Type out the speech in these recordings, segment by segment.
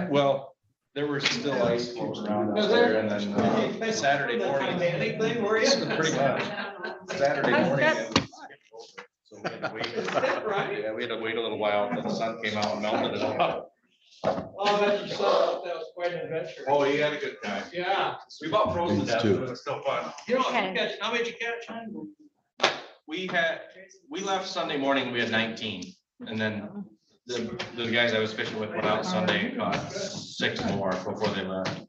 Well, there were still ice floes around out there, and then Saturday morning. Anything, were you? Pretty much. Saturday morning. So we had to wait. Right? Yeah, we had to wait a little while until the sun came out and melted it all. Oh, that's just something, that was quite an adventure. Oh, you had a good time. Yeah. We about froze to Thanks, death, too. but it was still fun. You know, how many did you catch? We left Sunday morning, we had 19, and then the guys I was fishing with went out Sunday and caught 6 more before they left.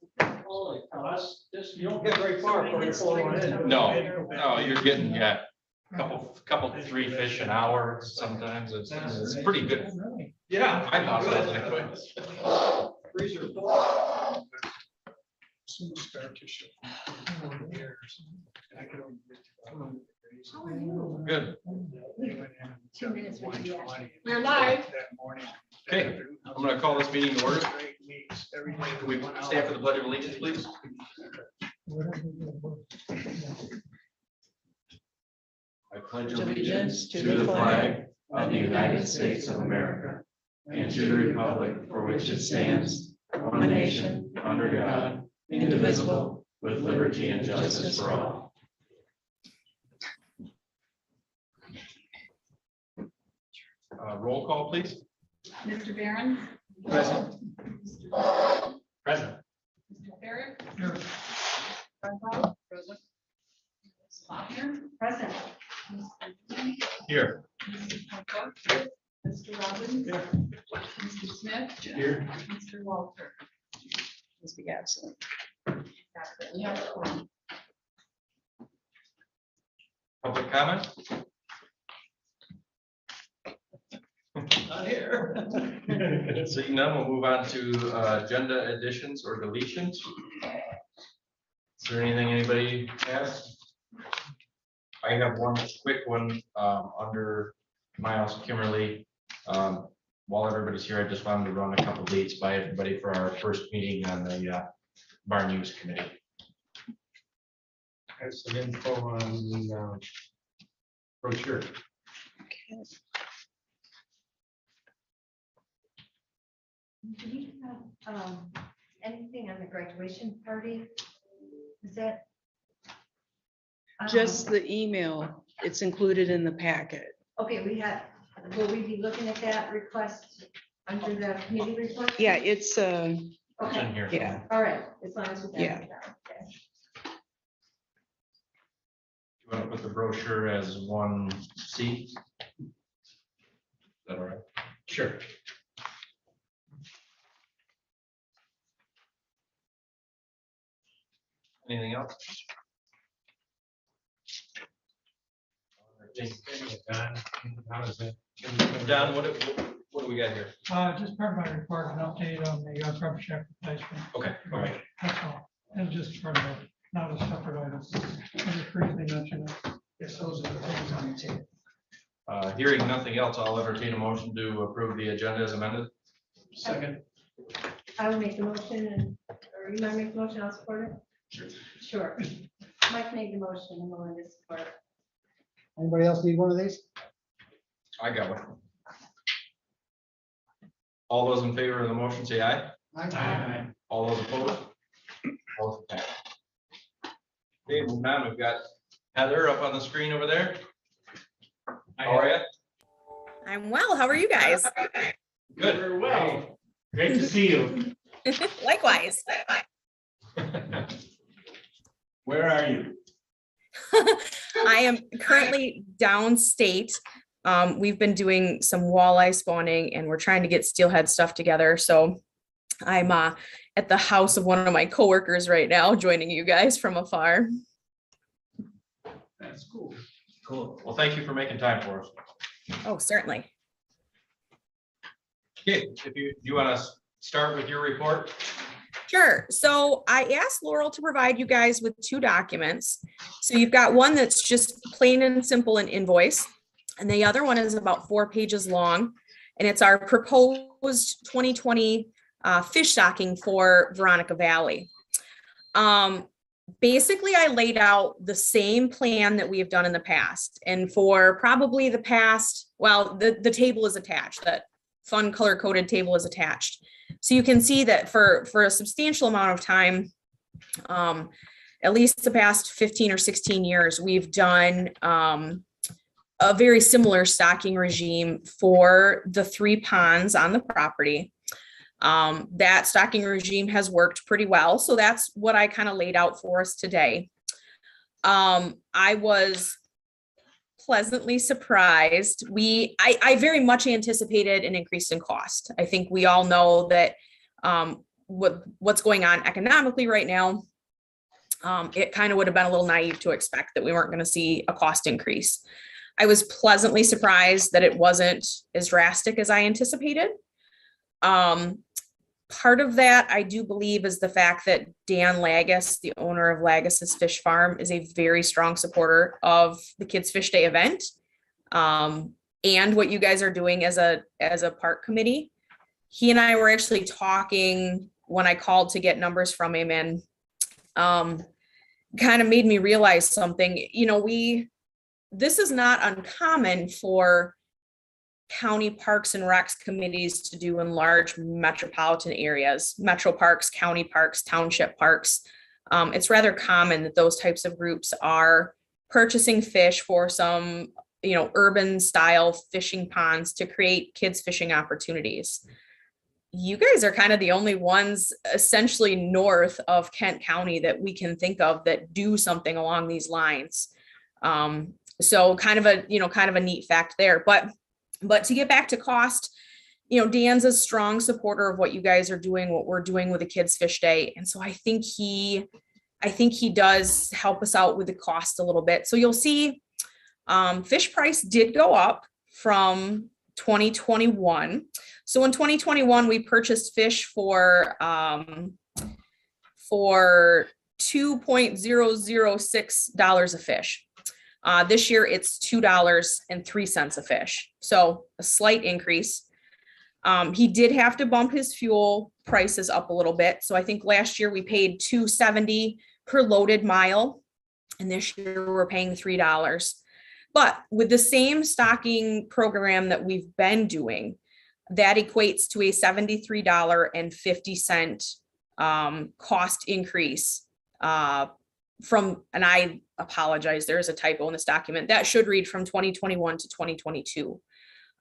Holy cow, that's just, you don't get very far before you pull one in. No, you're getting, yeah, couple 3 fish an hour sometimes. It's pretty good. Yeah. I thought it was anyway. Freezer full. Good. 2 minutes with you. We're live. Okay, I'm gonna call this meeting to order. Can we stand for the pledge of allegiance, please? I pledge Allegiance to the flag of the United States of America and to the republic for which it stands, one nation, under God, indivisible, with liberty and justice for all. Roll call, please. Mr. Barron. Present. Present. Mr. Barrett. Present. Ms. Faulkner. Present. Mr. Here. Mr. Robbins. Mr. Smith. Here. Mr. Walter. Must be absent. We have four. Public comment? Not here. Seeing none, we'll move on to agenda additions or deletions. Is there anything anybody has? I have one quick one under Miles Kimmerly. While everybody's here, I just wanted to run a couple dates by everybody for our first meeting on the barn use committee. Have some info on the brochure. Do you have anything on the graduation party? Is that? Just the email, it's included in the packet. Okay, will we be looking at that request under the committee report? Yeah, it's, It's in Okay, here. yeah, all right, as long as we got Yeah. it down. Okay. You want to put the brochure as 1C? Is that all right? Sure. Anything else? Don, how is it? Don, what do we got here? Just part of my report, an update on the rubber shack replacement. Okay, all right. That's all. And just part of it, not a separate item. I just briefly mentioned it. Yes, those are the things on the table. Hearing nothing else, I'll entertain a motion to approve the agenda as amended. Second. I will make the motion and, or you might make the motion, I'll support it? Sure. Mike made the motion, and Melinda support. Anybody else need one of these? I got one. All those in favor of the motion, say aye. Aye. All those opposed? Both passed. Okay, moving on, we've got Heather up on the screen over there. How are you? I'm well. How are you guys? Good. Very well. Great to see you. Likewise. Where are you? I am currently downstate. We've been doing some walleye spawning and we're trying to get steelhead stuff together. So I'm at the house of one of my coworkers right now, joining you guys from afar. That's cool. Cool. Well, thank you for making time for us. Oh, certainly. Okay, if you want to start with your report? Sure. So I asked Laurel to provide you guys with 2 documents. So you've got one that's just plain and simple, an invoice. And the other one is about 4 pages long. And it's our proposed 2020 fish stocking for Veronica Valley. Basically, I laid out the same plan that we have done in the past. And for probably the past, well, the table is attached. That fun color-coded table is attached. So you can see that for a substantial amount of time, at least the past 15 or 16 years, we've done a very similar stocking regime for the 3 ponds on the property. That stocking regime has worked pretty well. So that's what I kind of laid out for us today. I was pleasantly surprised. I very much anticipated an increase in cost. I think we all know that what's going on economically right now, it kind of would have been a little naive to expect that we weren't going to see a cost increase. I was pleasantly surprised that it wasn't as drastic as I anticipated. Part of that, I do believe, is the fact that Dan Lagus, the owner of Lagus's Fish Farm, is a very strong supporter of the Kids Fish Day event, and what you guys are doing as a park committee. He and I were actually talking when I called to get numbers from him, and kind of made me realize something. You know, this is not uncommon for county parks and recs committees to do in large metropolitan areas, metro parks, county parks, township parks. It's rather common that those types of groups are purchasing fish for some, urban style fishing ponds to create kids fishing opportunities. You guys are kind of the only ones essentially north of Kent County that we can think of that do something along these lines. So kind of a neat fact there, but to get back to cost, Dan's a strong supporter of what you guys are doing, what we're doing with the Kids Fish Day. And so I think he does help us out with the cost a little bit. So you'll see fish price did go up from 2021. So in 2021, we purchased fish for $2.006 a fish. This year it's $2.03 a fish. So a slight increase. He did have to bump his fuel prices up a little bit. So I think last year we paid $2.70 per loaded mile, and this year we're paying $3. But with the same stocking program that we've been doing, that equates to a $73.50 cost increase from, and I apologize, there is a typo in this document, that should read from 2021 to 2022.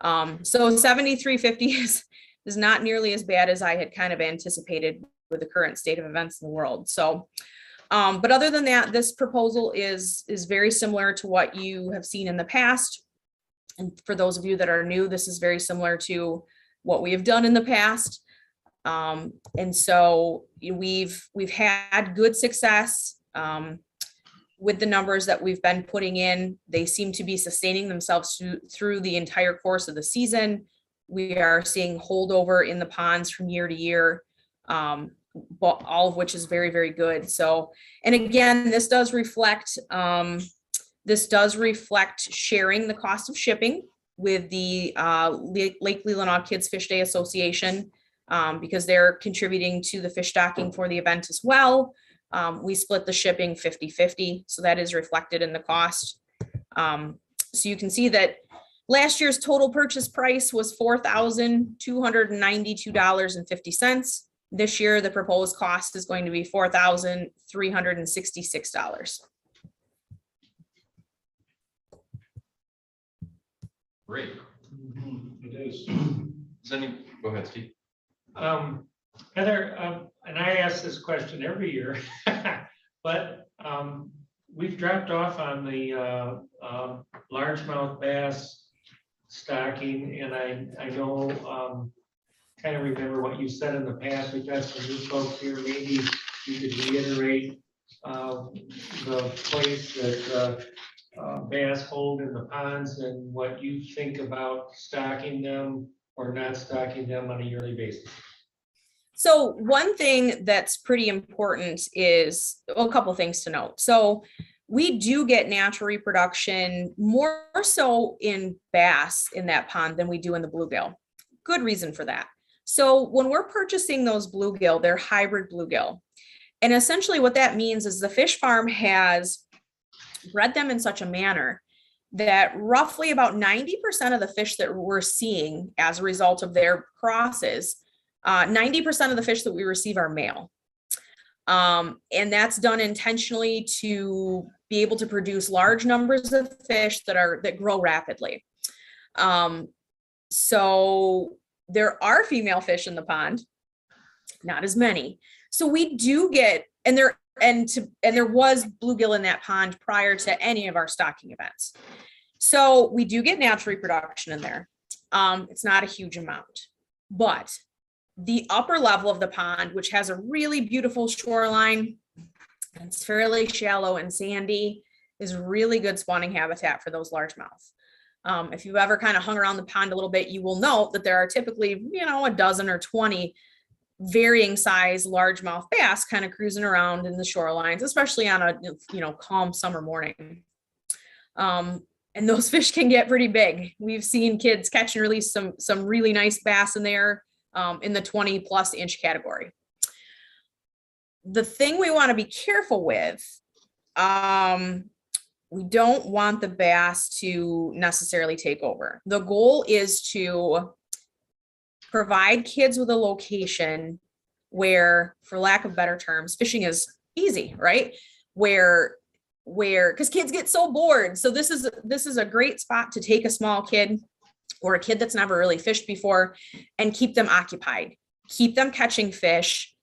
So 73.50 is not nearly as bad as I had kind of anticipated with the current state of events in the world. So, but other than that, this proposal is very similar to what you have seen in the past. And for those of you that are new, this is very similar to what we have done in the past. And so we've had good success with the numbers that we've been putting in. They seem to be sustaining themselves through the entire course of the season. We are seeing holdover in the ponds from year to year, but all of which is very, very good. So, and again, this does reflect sharing the cost of shipping with the Lake Leelanau Kids Fish Day Association, because they're contributing to the fish stocking for the event as well. We split the shipping 50-50, so that is reflected in the cost. So you can see that last year's total purchase price was $4,292.50. This year, the proposed cost is going to be $4,366. Great. It is. Go ahead, Steve. Heather, and I ask this question every year, but we've dropped off on the largemouth bass stocking, and I know, kind of remember what you said in the past. We've got some new folks here. Maybe you could reiterate the place that bass hold in the ponds and what you think about stocking them or not stocking them on a yearly basis. So one thing that's pretty important is, well, a couple things to note. So we do get natural reproduction more so in bass in that pond than we do in the bluegill. Good reason for that. So when we're purchasing those bluegill, they're hybrid bluegill. And essentially what that means is the fish farm has bred them in such a manner that roughly about 90% of the fish that we're seeing as a result of their crosses 90% of the fish that we receive are male. And that's done intentionally to be able to produce large numbers of fish that grow rapidly. So there are female fish in the pond, not as many. So we do get, and there was bluegill in that pond prior to any of our stocking events. So we do get natural reproduction in there. It's not a huge amount, but the upper level of the pond, which has a really beautiful shoreline, and it's fairly shallow and sandy, is really good spawning habitat for those largemouth. If you've ever kind of hung around the pond a little bit, you will note that there are typically, a dozen or 20 varying size largemouth bass kind of cruising around in the shorelines, especially on a, calm summer morning. And those fish can get pretty big. We've seen kids catch and release some really nice bass in there, in the 20+ inch category. The thing we want to be careful with, we don't want the bass to necessarily take over. The goal is to provide kids with a location where, for lack of better terms, fishing is easy, right? Because kids get so bored. So this is a great spot to take a small kid or a kid that's never really fished before and keep them occupied, keep them catching fish,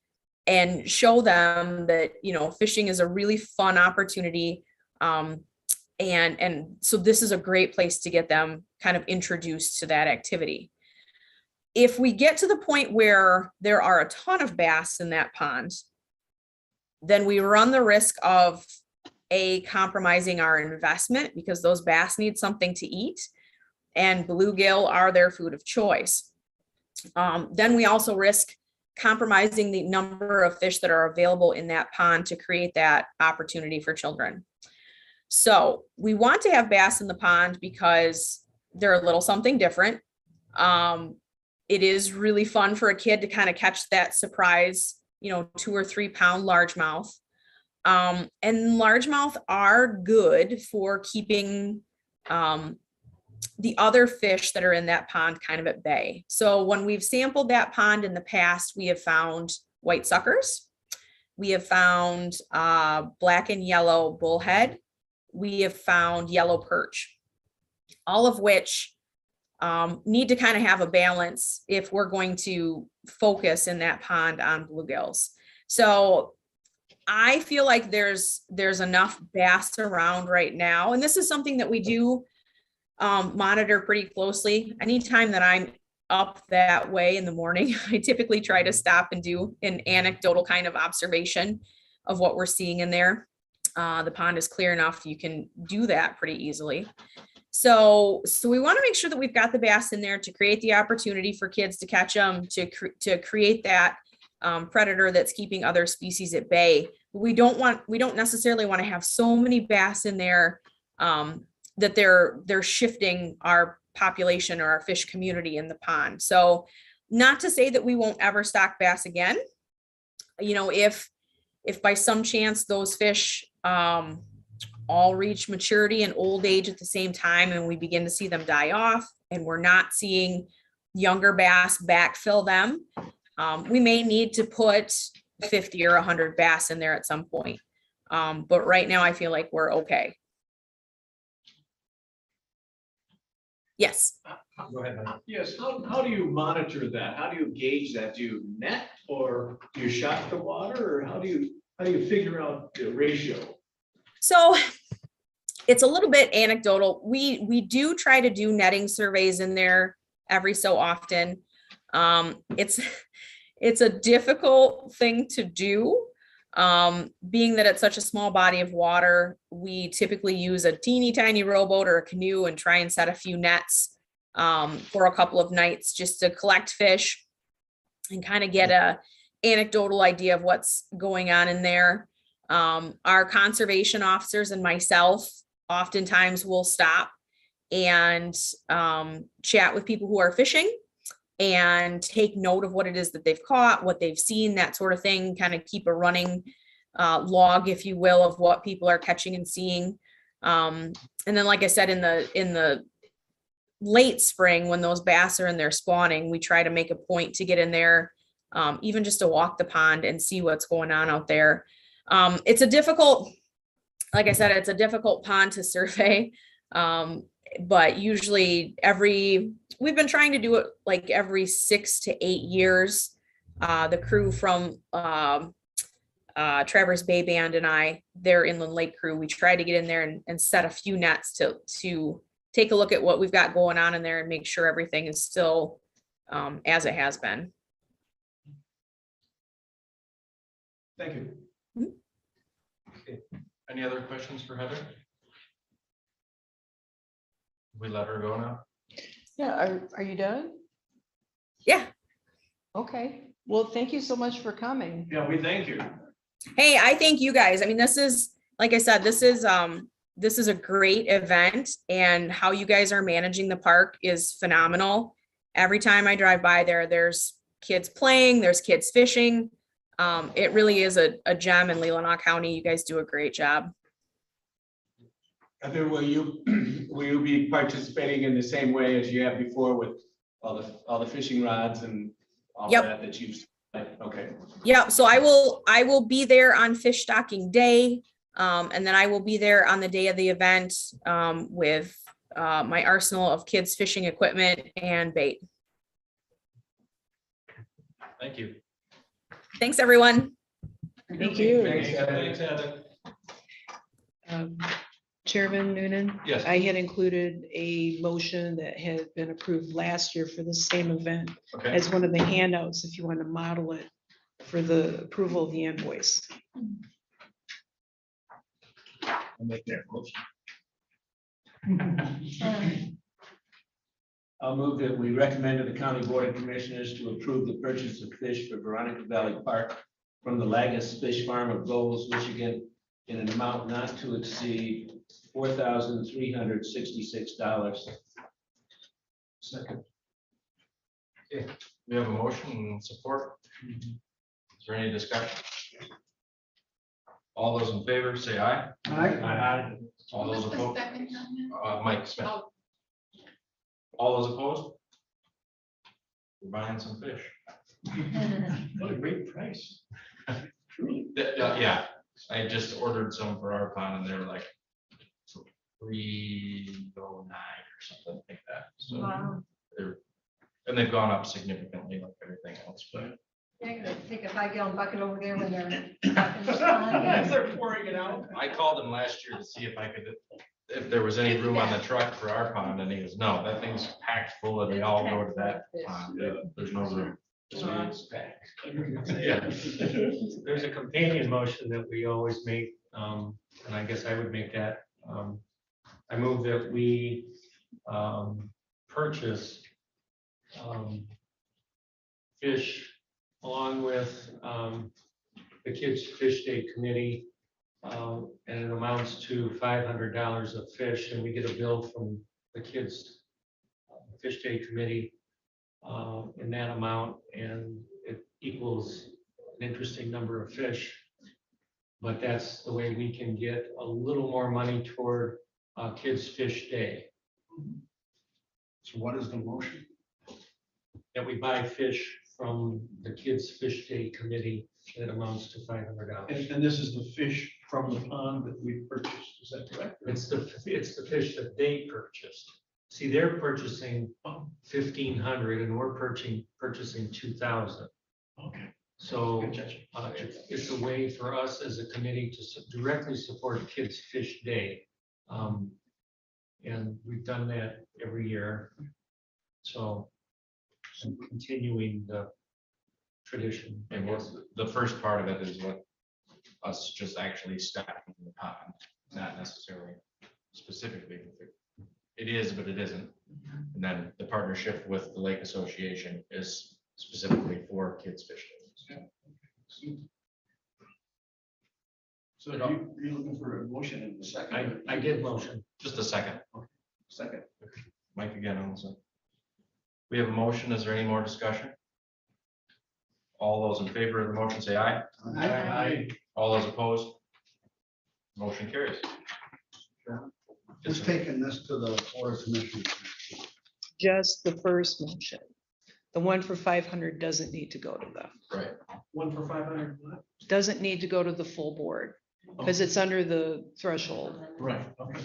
and show them that, fishing is a really fun opportunity. And so this is a great place to get them kind of introduced to that activity. If we get to the point where there are a ton of bass in that pond, then we run the risk of compromising our investment, because those bass need something to eat, and bluegill are their food of choice. Then we also risk compromising the number of fish that are available in that pond to create that opportunity for children. So we want to have bass in the pond because they're a little something different. It is really fun for a kid to kind of catch that surprise, 2 or 3 pound largemouth. And largemouth are good for keeping the other fish that are in that pond kind of at bay. So when we've sampled that pond in the past, we have found white suckers. We have found black and yellow bullhead. We have found yellow perch, all of which need to kind of have a balance if we're going to focus in that pond on bluegills. So I feel like there's enough bass around right now. And this is something that we do monitor pretty closely. Anytime that I'm up that way in the morning, I typically try to stop and do an anecdotal kind of observation of what we're seeing in there. The pond is clear enough, you can do that pretty easily. So we want to make sure that we've got the bass in there to create the opportunity for kids to catch them, to create that predator that's keeping other species at bay. We don't necessarily want to have so many bass in there that they're shifting our population or our fish community in the pond. So not to say that we won't ever stock bass again. If by some chance those fish all reach maturity and old age at the same time, and we begin to see them die off, and we're not seeing younger bass backfill them, we may need to put 50 or 100 bass in there at some point. But right now I feel like we're okay. Yes. Go ahead, Mike. Yes, how do you monitor that? How do you gauge that? Do you net, or do you shock the water, or how do you figure out the ratio? So it's a little bit anecdotal. We do try to do netting surveys in there every so often. It's a difficult thing to do. Being that it's such a small body of water, we typically use a teeny tiny rowboat or a canoe and try and set a few nets for a couple of nights just to collect fish and kind of get a anecdotal idea of what's going on in there. Our conservation officers and myself oftentimes will stop and chat with people who are fishing and take note of what it is that they've caught, what they've seen, that sort of thing, kind of keep a running log, if you will, of what people are catching and seeing. And then, like I said, in the late spring, when those bass are in there spawning, we try to make a point to get in there even just to walk the pond and see what's going on out there. It's a difficult, like I said, it's a difficult pond to survey. But usually we've been trying to do it like every 6 to 8 years. The crew from Traverse Bay Band and their inland lake crew, we try to get in there and set a few nets to take a look at what we've got going on in there and make sure everything is still as it has been. Thank you. Okay. Any other questions for Heather? We let her go now? Yeah, are you done? Yeah. Okay, well, thank you so much for coming. Yeah, we thank you. Hey, I thank you guys. I mean, this is, like I said, this is a great event, and how you guys are managing the park is phenomenal. Every time I drive by there, there's kids playing, there's kids fishing. It really is a gem in Leelanau County. You guys do a great job. Heather, will you be participating in the same way as you have before with all the fishing rods and all Yep. that you've, okay. Yeah, so I will be there on fish stocking day. And then I will be there on the day of the event with my arsenal of kids fishing equipment and bait. Thank you. Thanks, everyone. Thank you. Thanks, Heather. Thanks, Heather. Chairman Noonan? Yes. I had included a motion that had been approved last year for the same event Okay. as one of the handouts, if you want to model it for the approval of the invoice. I'll make that motion. I'll move that we recommend to the County Board of Commissioners to approve the purchase of fish for Veronica Valley Park from the Lagus Fish Farm of Goals, Michigan, in an amount not to exceed $4,366. Second. We have a motion and support. Is there any discussion? All those in favor, say aye. Aye. All those Who's the opposed, second on Mike Smith. Oh. All those opposed? We're buying some fish. that? What a great price. Yeah, I just ordered some for our pond and they were like $3.09 or something like that. So Wow. and they've gone up significantly like everything else, but They're gonna take a 5-gallon bucket over there when they're. As they're pouring it out. I called him last year to see if there was any room on the truck for our pond, and he goes, no, that thing's packed full and they all go to that pond. There's no room. So, yeah. There's a companion motion that we always make, and I guess I would make that. I move that we purchase fish along with the Kids Fish Day Committee, and it amounts to $500 of fish, and we get a bill from the Kids Fish Day Committee in that amount, and it equals an interesting number of fish. But that's the way we can get a little more money toward Kids Fish Day. So what is the motion? That we buy fish from the Kids Fish Day Committee that amounts to $500. And this is the fish from the pond that we purchased, is that correct? It's the fish that they purchased. See, they're purchasing 1,500 and we're purchasing 2,000. Okay. So it's a way for us as a committee to directly support Kids Fish Day. And we've done that every year. So I'm continuing the tradition. And what's the first part of it is what us just actually stacking the pond, not necessarily specifically. It is, but it isn't. And then the partnership with the Lake Association is specifically for kids fishing. So you're looking for a motion in the second? I did motion. Just a second. Second. Mike again also. We have a motion. Is there any more discussion? All those in favor of the motion say aye. Aye. All those opposed? Motion carries. Who's taking this to the Board of Commissioners? Just the first motion. The one for 500 doesn't need to go to them. Right. One for 500. Doesn't need to go to the full board because it's under the threshold. Right, okay.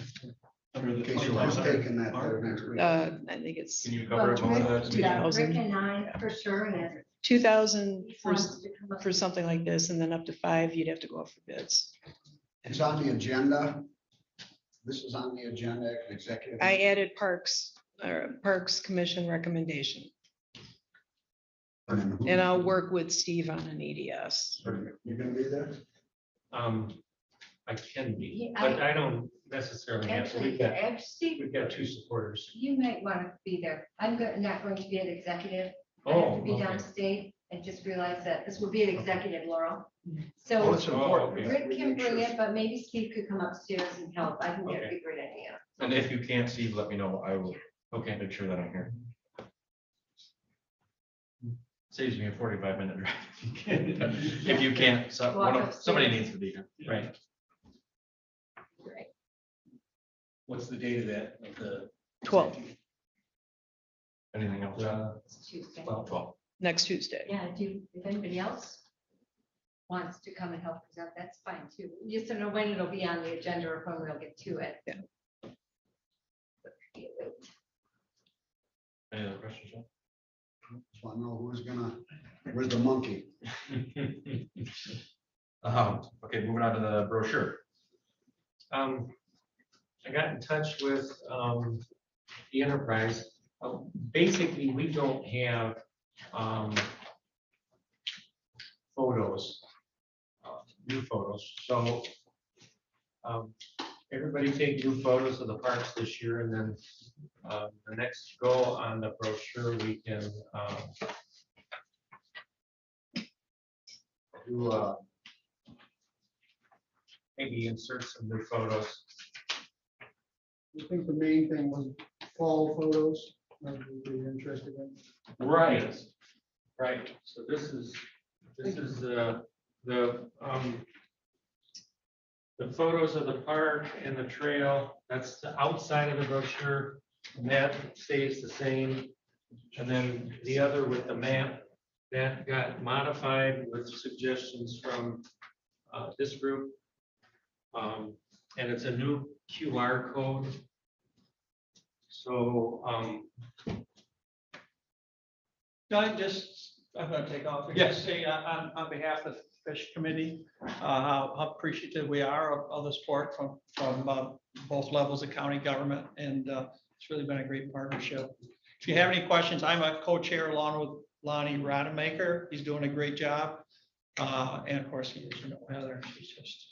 Under the Okay, so who's taking that there next week? I think it's Can you Well, cover it, Melinda? Rick, yeah, 2,000. Rick and I for sure, and if 2,000 he for, wants to come up. for something like this, and then up to 5, you'd have to go out for bids. It's on the agenda. This is on the agenda, executive. I added Parks Commission recommendation, and I'll work with Steve on an EDS. You're gonna be there? I can be, Yeah, but I don't necessarily have to. Actually, We've got 2 supporters. you might want to be there. I'm not going to be an executive. I Oh, have to be okay. downstate and just realize that this will be an executive, Laurel. Oh, So it's important. okay. Rick We can make sure. bring it, but maybe Steve could come upstairs and help. I think that'd Okay. be a great idea. And if you can't see, let me know. I will, okay, make sure that I'm here. Saves me a 45-minute drive. If you can't, so, somebody needs to be here. Right. What's the date of that? Of the 12, Anything else, John? It's Tuesday. 12. next Tuesday. Yeah, if anybody else wants to come and help present, that's fine too. You just don't know when it'll be on the agenda or when we'll get to it. Yeah. Any other questions, John? So I know where's the monkey? Okay, moving on to the brochure. I got in touch with the enterprise. Basically, we don't have photos, new photos. So everybody take new photos of the parks this year, and then the next go on the brochure, we can do maybe insert some new photos. I think the main thing was fall photos, that would be interested in. Right. Right, so this is the photos of the park and the trail. That's the outside of the brochure, and that stays the same. And then the other with the map, that got modified with suggestions from this group. And it's a new QR code. So, I'm gonna take off. and Yes. just Say on behalf of the Fish Committee, how appreciative we are of the support from both levels of county government, and it's really been a great partnership. If you have any questions, I'm a co-chair along with Lonnie Rademacher. He's doing a great job. And of course, you know, Heather, she's just,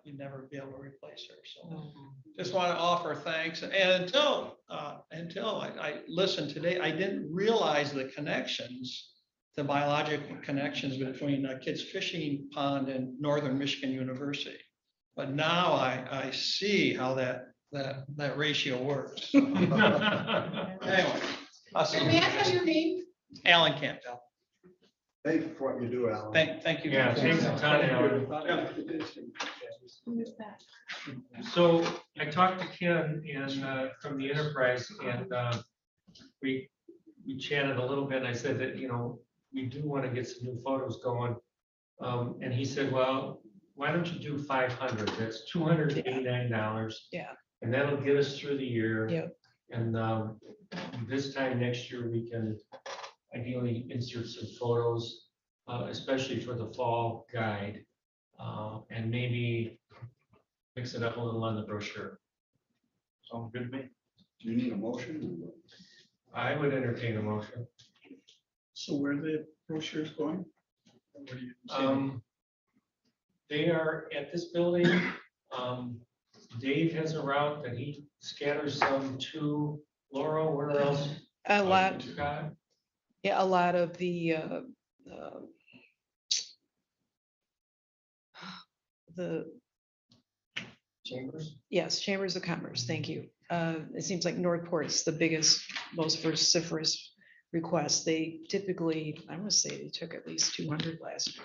you'd never be able to replace her. So just want to offer thanks. And until I listened today, I didn't realize the connections, the biological connections between Kids Fishing Pond and Northern Michigan University. But now I see how that ratio works. Anyway. May I have your name? Alan Campbell. Thank you for what you do, Alan. Thank you. Yeah, thanks a ton, Alan. Who's that? So I talked to Ken and from the enterprise, and we chatted a little bit, and I said that, you know, we do want to get some new photos going. And he said, well, why don't you do 500? That's $289. Yeah. And that'll get us through the year. Yep. And this time next year, we can ideally insert some photos, especially for the fall guide. And maybe mix it up a little on the brochure. Sounds good to me. Do you need a motion? I would entertain a motion. So where the brochures going? Where do you see them? They are at this building. Dave has a route that he scatters some to Laurel. Where else? A lot, Scott? yeah, a lot of the Chambers? yes, Chambers of Commerce, thank you. It seems like Northport's the biggest, most vociferous request. They typically, I must say, they took at least 200 last year.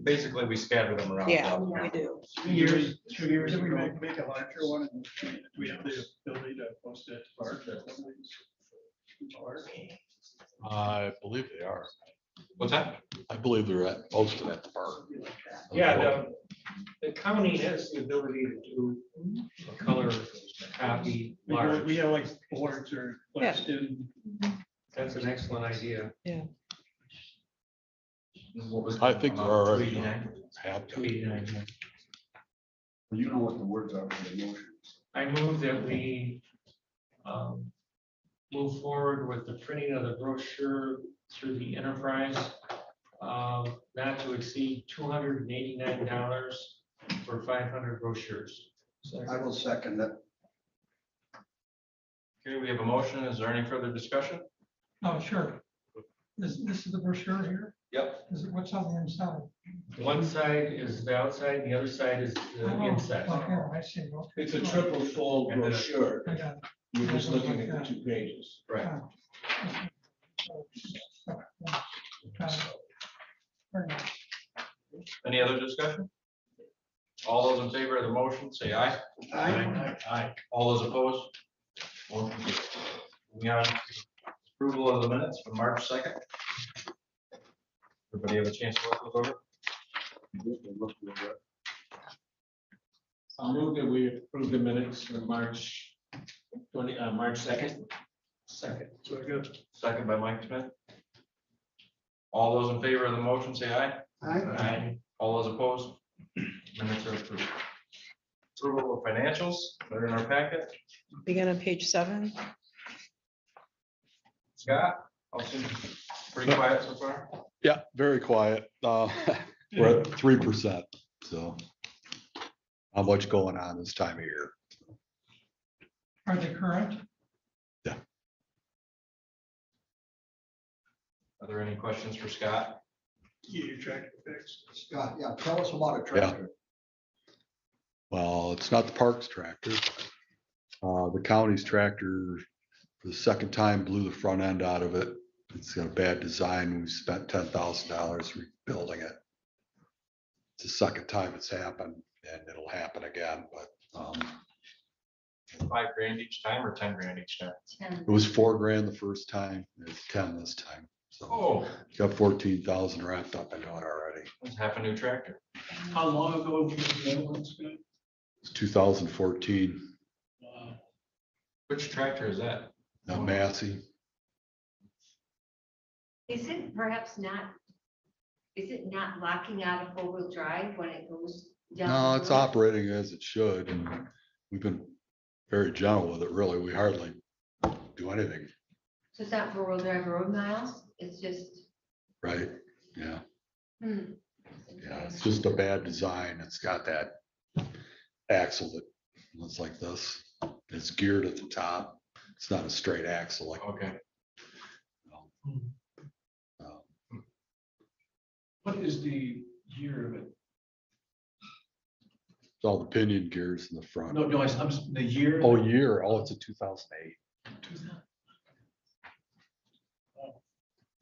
Basically, we scatter them around. Yeah, we do. 2 years. 2 years. Did we make a larger one? Do we have the ability to post it larger? I believe they are. What's that? I believe they're posted at the park. Yeah, the county has the ability to do a color copy large. We have like boards or Yeah. student. That's an excellent idea. What was? I think they're already 289? have to. 289. You know what the words are for the motion. I move that we move forward with the printing of the brochure through the enterprise, not to exceed $289 for 500 brochures. I will second it. Okay, we have a motion. Is there any further discussion? Oh, sure. This is the brochure here. Yep. Is it, what's on the inside? One side is the outside, and the other side is the inside. I see. It's a triple fold And then- brochure. I got it. You're just looking at the 2 pages. Right. Very nice. Any other discussion? All those in favor of the motion, say aye. Aye. All those opposed? Motion carries. Moving on to approval of the minutes from March 2nd. Everybody have a chance to look over? I'll move that we approve the minutes for March 2nd. Second. Second by Mike Smith. All those in favor of the motion, say aye. Aye. All those opposed? Minutes are approved. Approval of financials, they're in our packet. Begin on page 7. Scott, I'll assume pretty quiet so far. Yeah, very quiet. We're at 3%, so not much going on this time of year. Are they current? Are there any questions for Scott? Your tractor fixed. Scott, yeah, tell us about a tractor. Well, it's not the park's tractor. The county's tractor, for the second time, blew the front end out of it. It's got a bad design. We spent $10,000 rebuilding it. It's the second time it's happened, and it'll happen again, but $5,000 each time or 10 grand each time? it was $4,000 the first time. It's 10 this time. So Oh, got 14,000 wrapped up into it already. it's half a new tractor. How long ago did you get one, Scott? It's 2014, Which tractor is that? Massey. Is it perhaps not, is it not locking out of four-wheel drive when it goes down? No, the it's road? operating as it should, and we've been very gentle with it, really. We hardly do anything, So it's not four-wheel drive road miles, it's just. right? Yeah, hmm. yeah, it's just a bad design. It's got that axle that looks like this. It's geared at the top. It's not a straight axle like. Okay. What is the year of it? It's all the pinion gears in the front. No, I'm the year. Oh, year. Oh, it's a 2008.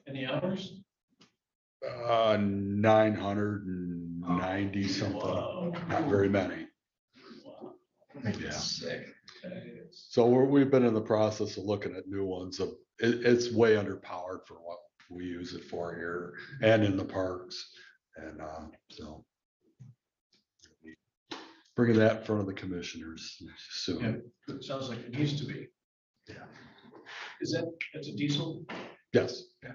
Any hours? 990 something. Wow. Not very many. Yeah. Sick. So we've been in the process of looking at new ones. It's way underpowered for what we use it for here and in the parks. And so bringing that in front of the commissioners soon. It sounds like it needs to be. Yeah. That's a diesel Yes. Yeah.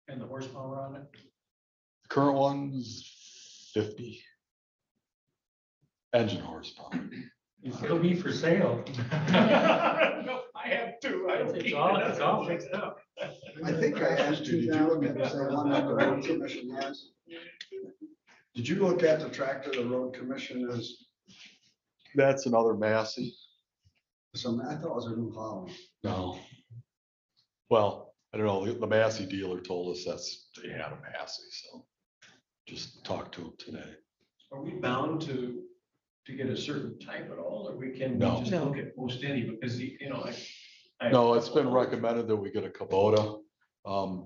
and the horsepower on it? The current one's 50 engine horsepower. It'll be for sale. No, I have two. It's all fixed up. I think I asked you, did you look at the same one that the road commission has? Did you look at the tractor the road commission is? That's another Massey. Some, I thought it was a New Holland. No. Well, I don't know. The Massey dealer told us they had a Massey, so just talked to him today. Are we bound to get a certain type at all, or we can No. just No. look at most any, because I. No, it's been recommended that we get a Kubota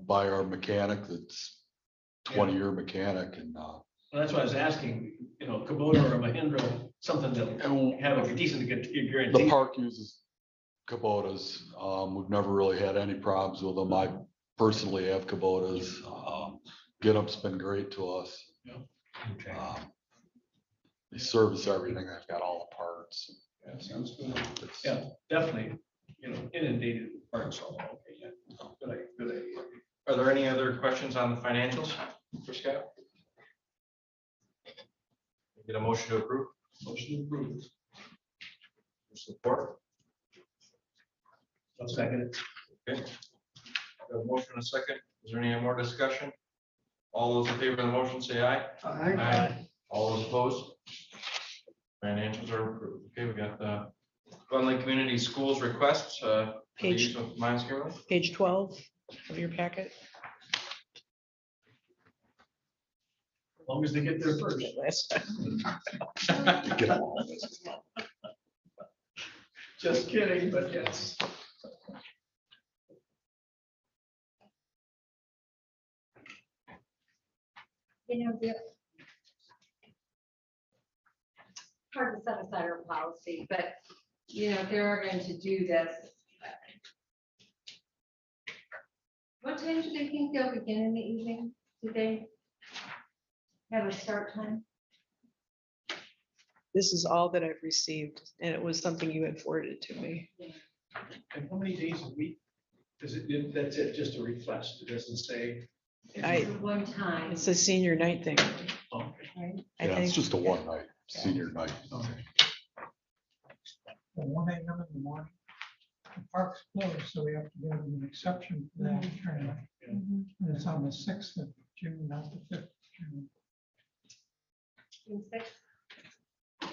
by our mechanic that's 20-year mechanic and Well, that's why I was asking, Kubota or a Mahindra, something that have a decent guarantee. the park uses Kubotas. We've never really had any problems with them. I personally have Kubotas. Getup's been great to us. Okay. They service everything. They've got all the parts. Yeah, sounds good. It's- Yeah, definitely, inundated with parts all over. Yeah. Good idea. Are there any other questions on the financials for Scott? Get a motion to approve? Motion approved. Support? I'll second it. Okay. Got a motion and a second. Is there any more discussion? All those in favor of the motion, say aye. Aye. All those opposed? Financials are approved. Okay, we got the Glen Lake Community Schools requests. For the Page- use of Mines Camera. Page 12 of your packet. As long as they get there first. Last time. Get them all. Just kidding, but yes. Hard to set aside our policy, but, if they are going to do this. What time do they think they'll begin in the evening? Do they have a start time? This is all that I've received, and it was something you had forwarded to me. And how many days a week? Does it, that's it, just a request? It doesn't say. It's one time, It's a senior night thing, Oh, right? I Yeah, it's think. just a one night, senior night. okay. At 1 a.m. in the morning. The park's closed, so we have to give them an exception for that training. Mhm. And it's on the 6th of June, not the 5th of June. June 6th.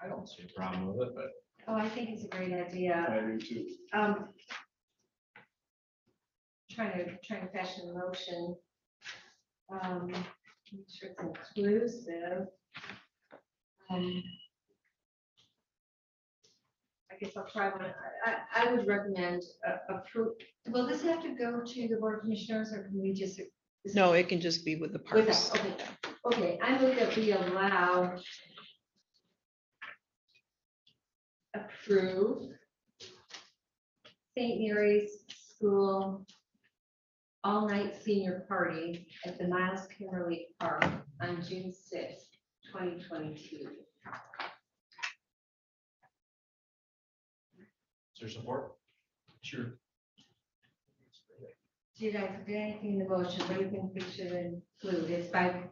I don't see a problem with it, but Oh, I think it's a great idea. I do too. Trying to fashion a motion. Make sure it's inclusive. I guess I'll try one. I would recommend approve. Will this have to go to the board of commissioners or can we just? No, it can just be with the With parks. us, okay. Okay, I move that we allow. Approve. St. Mary's School all-night senior party at the Miles Kimberly Park on June 6th, 2022. is there support? Sure. Did I forget anything in the motion? What do you think we should include? It's by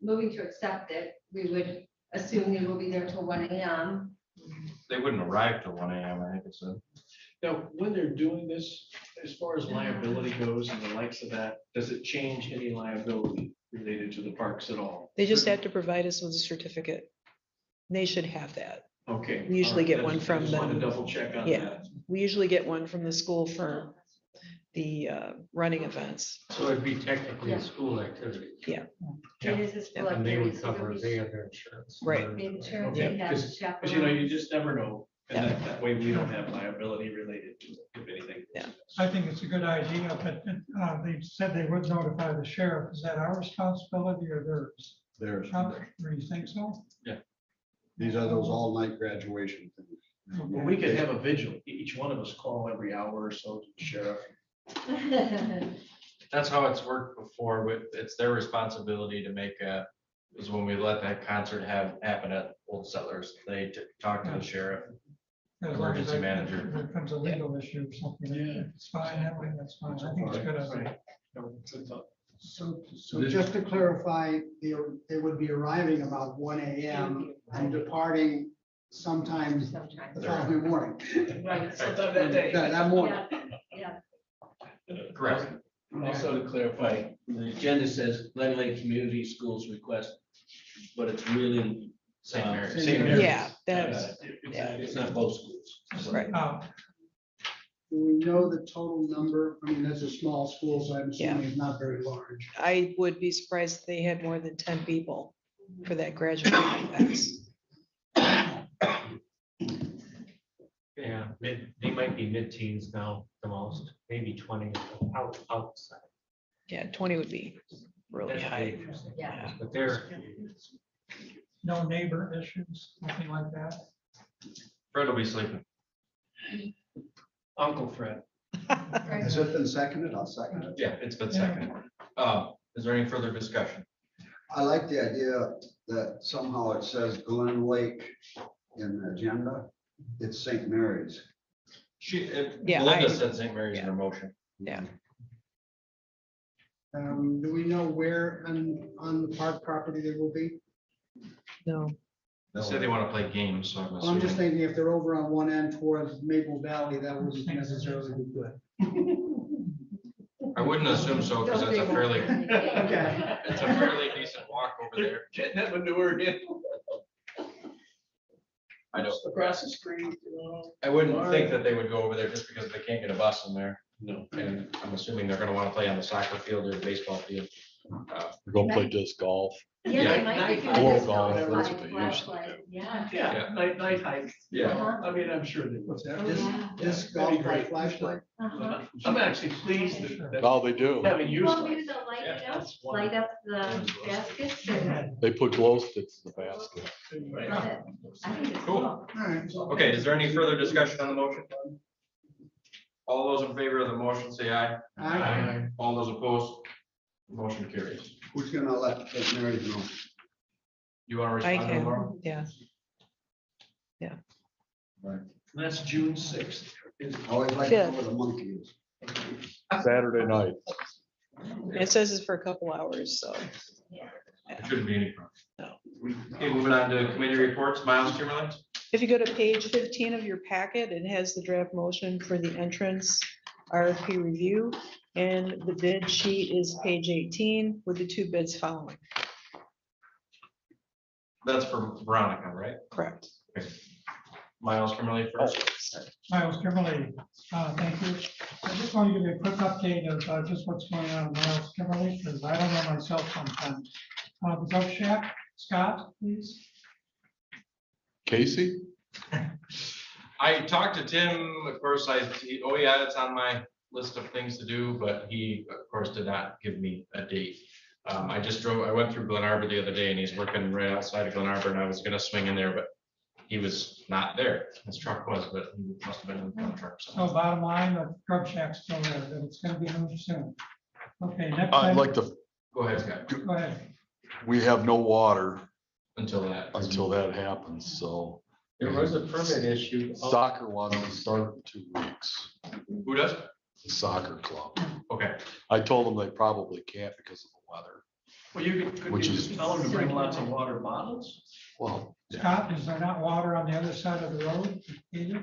moving to accept it, we would assume they will be there till 1 a.m. They wouldn't arrive till 1 a.m. I think it's a. Now, when they're doing this, as far as liability goes and the likes of that, does it change any liability related to the parks at all? They just have to provide us with a certificate. They should have that. Okay. We usually get all right, one from I just wanted to them. double check on Yeah. that. We usually get one from the school for the running events. So it'd be technically Yeah. a school activity. It is a school And they would activity, so cover, we they should- have their insurance. Right. the insurance, Okay, they have Because chaperones. you just never know. And that way we don't have liability related to it, if anything. Yeah. I think it's a good idea, but they said they would notify the sheriff. Is that our responsibility or theirs? There's, Chuck, do you think so? these are those all-night graduation things. Well, we could have a vigil, each one of us call every hour or so to the sheriff. That's how it's worked before, but it's their responsibility to make is when we let that concert happen at Old Settlers, they talk to the sheriff. As long as Emergency there- manager. if there comes a legal issue or something, if it's fine, that way, that's fine. I think it's a good. idea. Right. So just to clarify, they would be arriving about 1 a.m. and departing sometime Sometimes. the following morning. Right. Sometime that day. That morning. Yeah, Correct. Also to clarify, the agenda says Glen Lake Community Schools request, but it's really. St. Mary's. St. Mary's. Yeah, that's, yeah. It's not both schools. Right. Do we know the total number? I mean, that's a small school, so I'm Yeah. assuming it's not very large. I would be surprised if they had more than 10 people for that graduating events. Yeah, they might be mid-teens now, the most, maybe 20 outside. Yeah, 20 would be really high. Yeah. But they're, No neighbor issues, nothing like that. Fred will be sleeping. Uncle Fred. Has it been seconded? I'll second it. Yeah, it's been seconded. Is there any further discussion? I like the idea that somehow it says Glen Lake in the agenda. It's St. Mary's. Yeah, Belinda I- said St. Mary's in her motion. Yeah, Do we know where on the park property they will be? no, They said they want to play games, so I'm Well, I'm just assuming. thinking if they're over on one end towards Maple Valley, that wouldn't necessarily be good. I wouldn't assume so, because it's a fairly, Okay. it's a fairly decent walk over there. Getting that manure in. I don't, Across the street, you know. I wouldn't think that they would go over there just because they can't get a bus in there. No. And I'm assuming they're gonna wanna play on the soccer field or the baseball field. We're gonna play disc golf. Yeah, they might be. Or Disc golf, golf, that's what they flag usually play. do. Yeah. Yeah, night hike. Yeah. I mean, I'm sure they. What's that? Oh, yeah. This That'd be golf by great. flashlight. Uh-huh. I'm actually pleased that Oh, they do. having used. Well, maybe they'll light up the baskets and They put glow sticks in the basket. let it. I think it's Cool. cool. All right. Okay, is there any further discussion on the motion? All those in favor of the motion, say aye. Aye. All those opposed, motion carries. Who's gonna let St. Mary's know? You wanna I respond to can, Laura? yeah. That's June 6th. Always like to know where the monkey is. Saturday night. It says it's for a couple hours, so. There shouldn't be any problem. No. Okay, moving on to committee reports, Miles Kimmerly. If you go to page 15 of your packet, it has the draft motion for the entrance RFP review. And the bid sheet is page 18 with the two bids following. That's for Veronica, right? Correct. Miles Kimmerly first. Miles Kimberly, thank you. I just want to give you a quick update of just what's going on in Miles Kimberly, because I don't know myself sometimes. The Gov Shack, Scott, please. Casey? I talked to Tim, of course, oh yeah, it's on my list of things to do, but he, of course, did not give me a date. I went through Glen Arbor the other day and he's working right outside of Glen Arbor and I was gonna swing in there, but he was not there. His truck was, but he must have been in the truck. So bottom line, the Grub Shack's still there, but it's gonna be moved soon. Okay, next. I'd item. like to, Go ahead, Scott, Go ahead. we have no water until that. until that happens, so. There was a permit issue. Soccer wants to start in 2 weeks, Who does? the soccer club. Okay, I told them they probably can't because of the weather. Well, could Which you is- just tell them to bring lots of water bottles? Well, Scott, is there not water on the other side of the road either?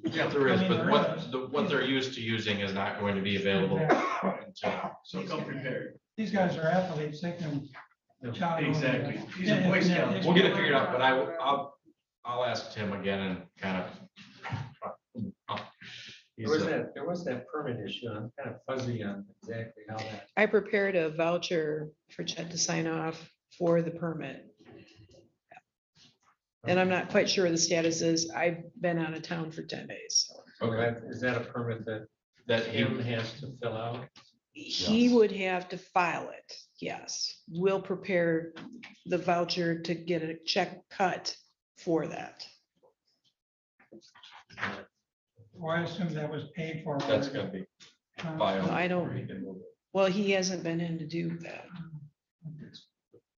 yeah, there is, I mean, but there what, is. what they're used to using is not going to be available until. So come prepared. These guys are athletes, they can. jog over Exactly. that. He's a Boy Yeah, Scout. yeah, We'll get it figured out, but I'll ask Tim again and kind of. There was that permit issue. I'm kind of fuzzy on exactly how that. I prepared a voucher for Chet to sign off for the permit. And I'm not quite sure the status is. I've been out of town for 10 days. So Okay, Is that a permit that that he, Tim has to fill out? he Yes. would have to file it. Yes, we'll prepare the voucher to get a check cut for that. Well, I assume that was paid for. that's already. gonna be Uh, filed. I don't- Well, he hasn't been in to do that.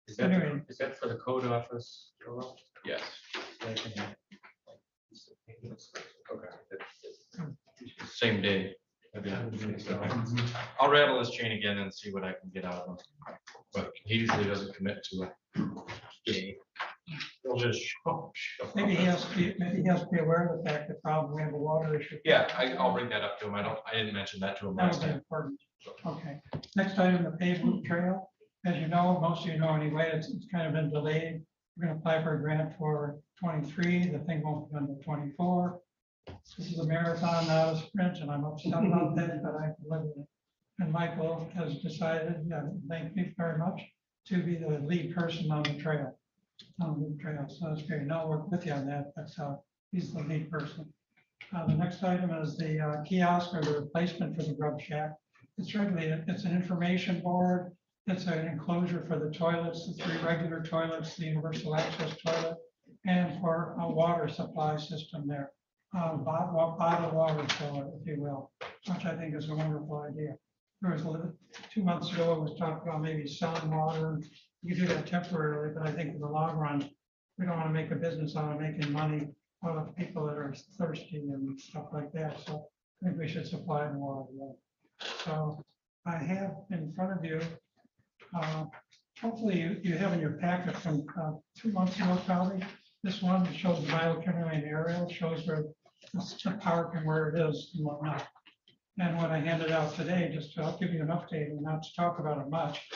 Is that, Anyway. is that for the code office? Yes. Okay. Same day. I'll rattle his chain again and see what I can get out of him. But he usually doesn't commit to it. He'll just show up. Maybe he has to be aware of the fact that probably we have a water issue. Yeah, I'll bring that up to him. I didn't mention that to him That last would be time. important. Okay, next item, the paved loop trail. As you know, most of you know anyway, it's kind of been delayed. We're gonna apply for a grant for 23. The thing won't be until 24. This is a marathon, not a sprint, and I'm upset about that, but I can live with it. And Michael has decided, thank you very much, to be the lead person on the trail. On the trail, so that's great. And I'll work with you on that, but he's the lead person. The next item is the kiosk or the replacement for the Grub Shack. It's really, it's an information board. It's an enclosure for the toilets, the 3 regular toilets, the universal access toilet, and for a water supply system there. Bottled water filler, if you will, which I think is a wonderful idea. There was 2 months ago, it was talked about maybe selling water. You do that temporarily, but I think in the long run, we don't want to make a business out of making money out of people that are thirsty and stuff like that. So I think we should supply the water. So I have in front of you, hopefully you have in your packet from 2 months ago, probably. This one shows the biochemistry aerial, shows where the park and where it is and whatnot. And what I handed out today, just to help give you an update and not to talk about it much,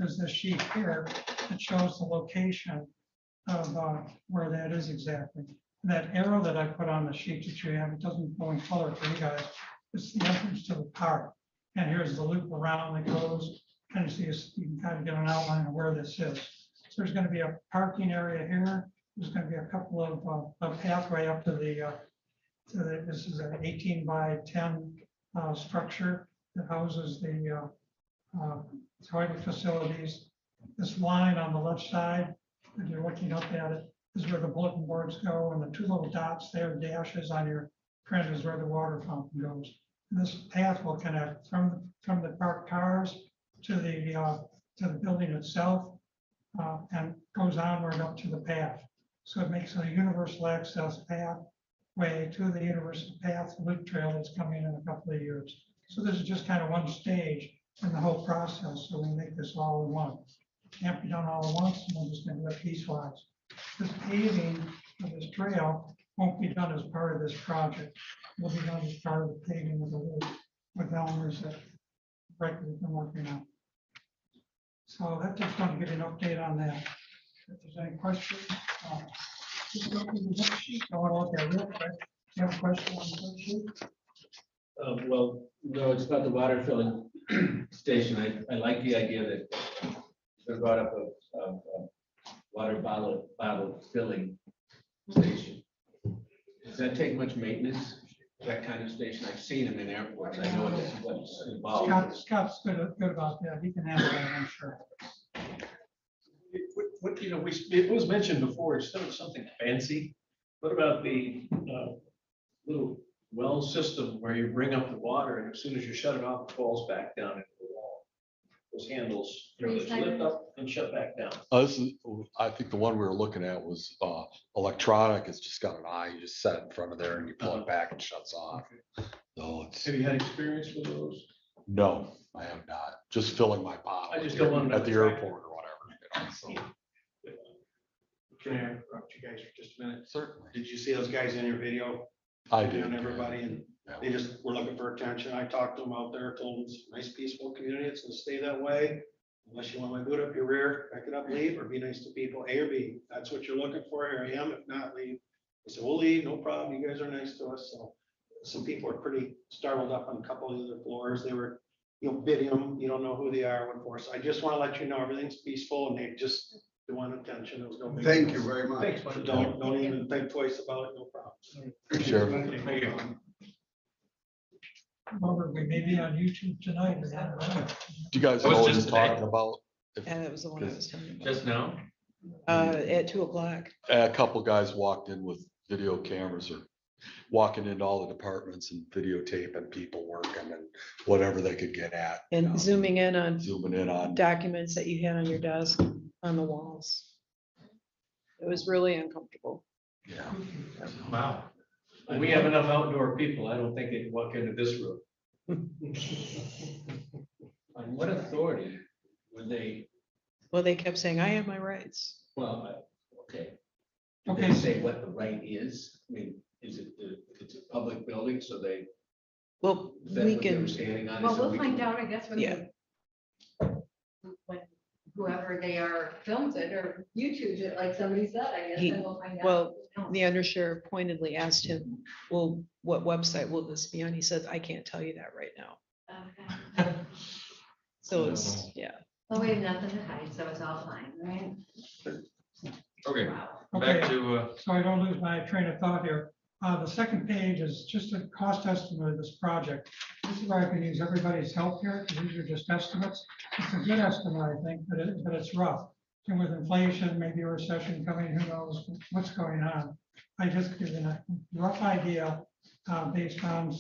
is this sheet here that shows the location of where that is exactly. That arrow that I put on the sheet that you have, it doesn't go in color for you guys. It's the entrance to the park. And here's the loop around that goes, kind of see, you can kind of get an outline of where this is. So there's going to be a parking area here. There's going to be a couple of a pathway up to this is an 18 by 10 structure that houses the toilet facilities. This line on the left side, if you're looking up at it, is where the bulletin boards go, and the 2 little dots there, dashes on your print, is where the water fountain goes. And this path will connect from the parked cars to the building itself, and goes onward up to the path. So it makes a universal access pathway to the universal path loop trail that's coming in a couple of years. So this is just kind of one stage in the whole process. So we make this all in one. Can't be done all at once, and we're just going to do it piecewise. This paving of this trail won't be done as part of this project. It will be done as part of the paving of the loop with owners that we've been working on. So that's just going to give you an update on that. If there's any questions, just go through the worksheet. I want to look at it real quick. You have a question on the worksheet? Well, no, it's not the water filling station. I like the idea that they brought up a water bottle filling station. Does that take much maintenance, that kind of station? I've seen them in airports. I know what's involved. Scott's good about that. He can handle that, I'm sure. What, it was mentioned before, instead of something fancy, what about the little well system where you bring up the water and as soon as you shut it off, it falls back down into the wall? Those handles, just lift up and shut back down. This is, I think the one we were looking at was electronic. It's just got an eye. You just set it in front of there and you pull it back and shuts off. So it's, Have you had experience with those? no, I have not. Just filling my bottle I just don't want to at the airport or whatever. So, Can I interrupt you guys for just a minute? certainly. Did you see those guys in your video? I do. And everybody, and Yeah. they just were looking for attention. I talked to them out there, told them it's a nice peaceful community. It's gonna stay that way. Unless you want my boot up your rear, back it up, leave, or be nice to people, A or B. That's what you're looking for. Here I am. If not, leave. They said, we'll leave, no problem. You guys are nice to us. So some people are pretty startled up on a couple of the other floors. They were, bidding, you don't know who they are, what for. So I just want to let you know, everything's peaceful and they just want attention. It was no big Thank deal. you very much. Thanks, but don't even think twice about it, no problem. Sure. Thank you. Robert, we may be on YouTube tonight. Do you guys That know was what just he's today? talking about? And that was the one I was telling you Just now? about. At 2 o'clock. A couple guys walked in with video cameras or walking into all the departments and videotaping people working and whatever they could get at. And zooming in on Zooming in on. documents that you had on your desk on the walls. It was really uncomfortable. Yeah. Wow. We have enough outdoor people. I don't think they'd walk into this room. On what authority would they, Well, they kept saying, I have my rights. well, okay. Did Okay. they say what the right is? I mean, is it, it's a public building, so they, Well, is that we what they were can, standing on? Well, So we'll we find can- out, I guess, when Yeah. when whoever they are films it or YouTubes it, like somebody said, I guess, He- and we'll find out. well, the undersheriff pointedly asked him, well, what website will this be on? He said, I can't tell you that right now. Okay. So it's, yeah. Well, we have nothing to hide, so it's all fine, right? Okay, Wow. back Okay, to, so I don't lose my train of thought here. The second page is just a cost estimate of this project. This is where I can use everybody's help here, because these are just estimates. It's a good estimate, I think, but it's rough. And with inflation, maybe a recession coming, who knows what's going on. I just give you a rough idea based on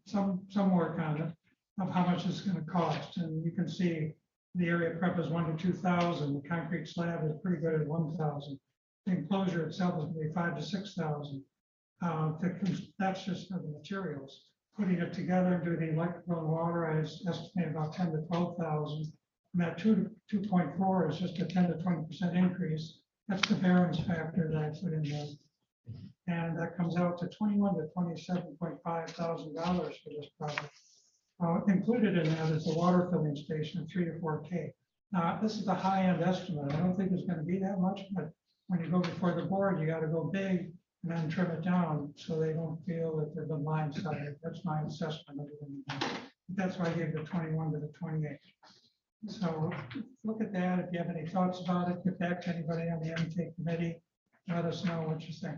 some work on it of how much it's going to cost. And you can see the area prep is 1,000 to 2,000. The concrete slab is pretty good at 1,000. The enclosure itself is going to be 5,000 to 6,000. That's just for the materials. Putting it together, do the electrical and water, I estimate about 10,000 to 12,000. And that 2.4 is just a 10 to 20% increase. That's the variance factor that I put in there. And that comes out to $21,000 to $27.5 thousand for this project. Included in that is the water filling station of 3 to 4K. Now, this is a high-end estimate. I don't think it's going to be that much, but when you go before the board, you got to go big and then trim it down so they don't feel that they've been blindsided. That's my assessment of it. That's why I gave the 21 to the 28. So look at that. If you have any thoughts about it, get back to anybody on the intake committee. Let us know what you think.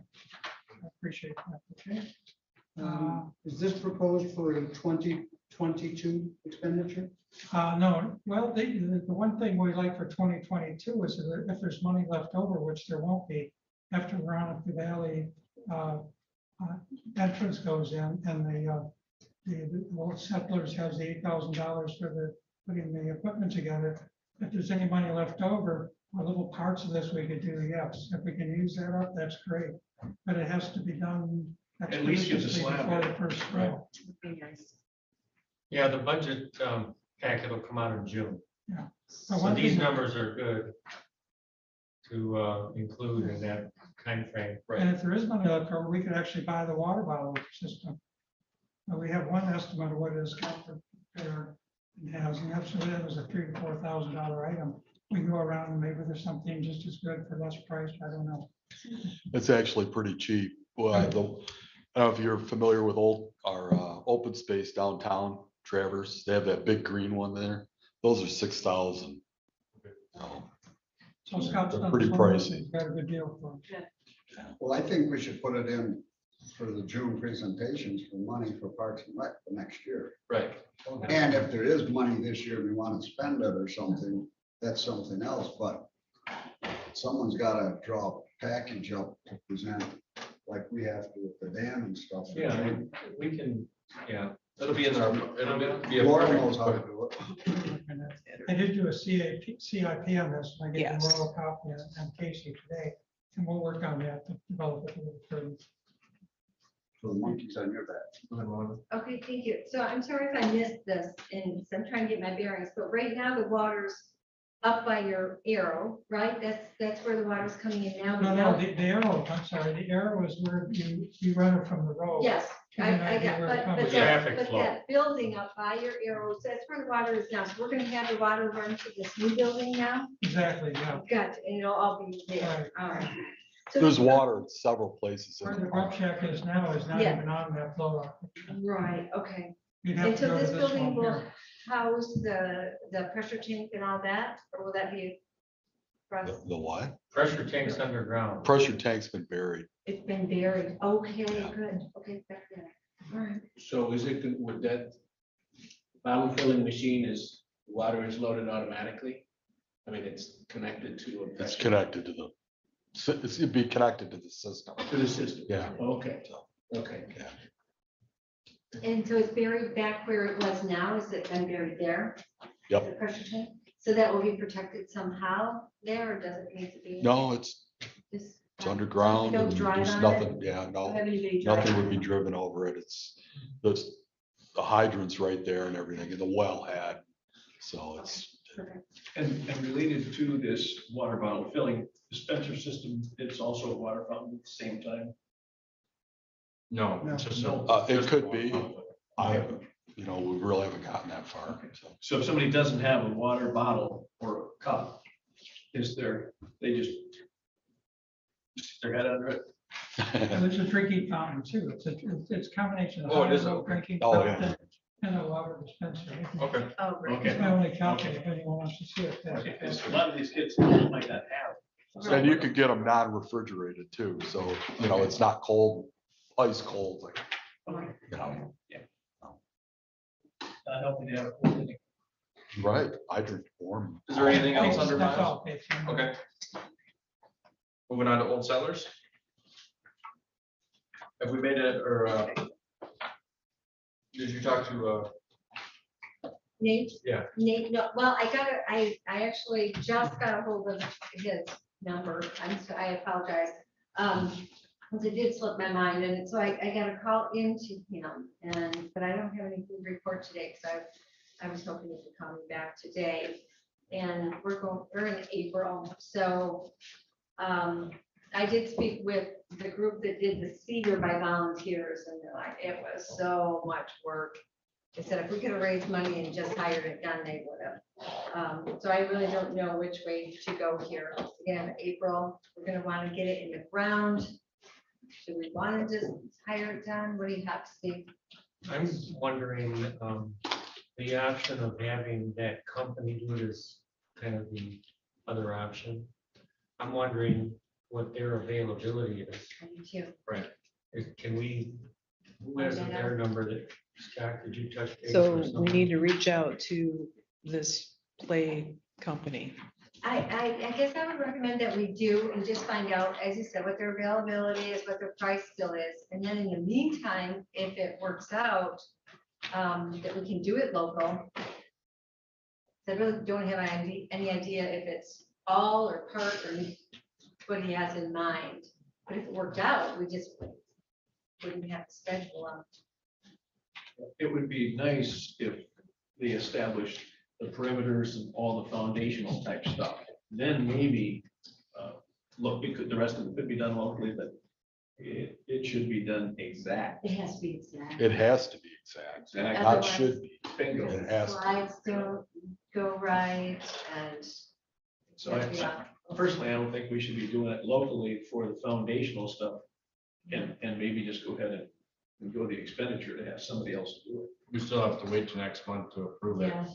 I appreciate that. Okay. Is this proposed for a 2022 expenditure? No, well, the one thing we like for 2022 is that if there's money left over, which there won't be, after Veronica Valley entrance goes in and the old settlers has the $8,000 for the putting the equipment together. If there's any money left over, or little parts of this we could do, yes. If we can use that up, that's great. But it has to be done At least get the expeditiously slab before in. the first Right. row. Would be nice. Yeah, the budget packet will come out in June. Yeah. So one these thing- numbers are good to include in that time frame. And if there is money left over, we could actually buy the water bottle system. We have one estimate of what it is covered there in housing. Actually, that was a $3,000 to $4,000 item. We can go around and maybe there's something just as good for less price. I don't know. It's actually pretty cheap. Well, I don't know if you're familiar with our open space downtown, Traverse. They have that big green one there. Those are 6,000. So Scott's They're done pretty some work, pricey. he's got a good deal for it. Well, I think we should put it in for the June presentations for money for Parks and Rec for next year. Right. And if there is money this year, we want to spend it or something, that's something else, but someone's got to draw a package up to present like we have to with the dam and stuff. Yeah, we can, yeah, it'll be in our, it'll be a. Laura knows how to do it. I did do a CIP on this, and I gave Yes. them a copy and Casey today, and we'll work on that to develop it a little further. So the monkey's on your back. Okay, thank you. So I'm sorry if I missed this, and I'm trying to get my bearings, but right now the water's up by your arrow, right? That's where the water's coming in now. but No, now- the arrow, I'm sorry, the arrow is where you run it from the road. Yes, Give you an I idea got, where it comes but from. Traffic that, flow. but that building up by your arrows, that's where the water is now. So we're gonna have the water run to this new building now? Exactly, yeah. Gotcha, and it'll all be there, all right. So There's this- water in several places. in Where the the grub park. shack is now is not Yeah. even on that flow. Right, okay. You'd have And to so go to this this building one will here. house the pressure tank and all that, or will that be? The what? Pressure tanks underground. Pressure tank's been buried. It's been buried. Okay, good. Okay, that's good. All right. So is it, with that bottle filling machine is, water is loaded automatically? I mean, it's connected to. a It's pressure- connected to it'd be connected to the system. To the system? Yeah. Okay, okay. And so it's buried back where it was now. Is it been buried there? Yep. The pressure tank? So that will be protected somehow there, or does it need to be? No, it's Just- underground Don't and drive there's on it? nothing, yeah, Don't no, have anybody drive nothing on would be it? driven over it. The hydrant's right there and everything, and the well had, so it's, Perfect. And related to this water bottle filling dispenser system, it's also a water fountain at the same time. No, No. it's just No. it could be. I haven't, we really haven't gotten that far, so. So if somebody doesn't have a water bottle or a cup, they just stick their head under it? And there's a drinking fountain too. It's a combination of. Oh, it is, hydro okay. drinking Oh, yeah. fountain and a water dispenser. Okay. Oh, great. It's my only copy if anyone wants to see it. that's Okay, okay. 'cause a lot of these kids might not have. And you could get them non-refrigerated too, so, it's not cold ice cold, like, Okay. you know, Not helping to have a cool meeting. right, I drink warm. Is there anything else under That's miles? all, page 10. Okay. Moving on to Old Settlers. Have we made it, or, did you talk to, Nate? Yeah. Nate, no, well, I actually just got a hold of his number. I apologize. Because it did slip my mind, and so I got a call into him, but I don't have anything to report today, because I was hoping he could call me back today. And we're in April, so I did speak with the group that did the Cedar by volunteers, and they're like, it was so much work. They said if we could have raised money and just hired it done, they would have. So I really don't know which way to go here. Again, April, we're gonna want to get it in the ground. Do we want to just hire it done? What do you have to see? I'm wondering, the option of having that company do it is kind of the other option. I'm wondering what their availability is. I do too. Can we, who has their number that, Scott, did you touch? base So or we something? need to reach out to this play company. I guess I would recommend that we do and just find out, as you said, what their availability is, what their price still is. And then in the meantime, if it works out, that we can do it local. I really don't have any idea if it's all or part or what he has in mind. But if it worked out, we just wouldn't have to schedule them. It would be nice if they established the perimeters and all the foundational type stuff. Then maybe, look, the rest of it could be done locally, but it should be done exact. It has to be exact. It has to be exact, Exact. not should be. Bingo. It has to. Slides don't go right and. So personally, I don't think we should be doing it locally for the foundational stuff. And maybe just go ahead and go the expenditure to have somebody else do it. we still have to wait till next month to approve it. Yeah.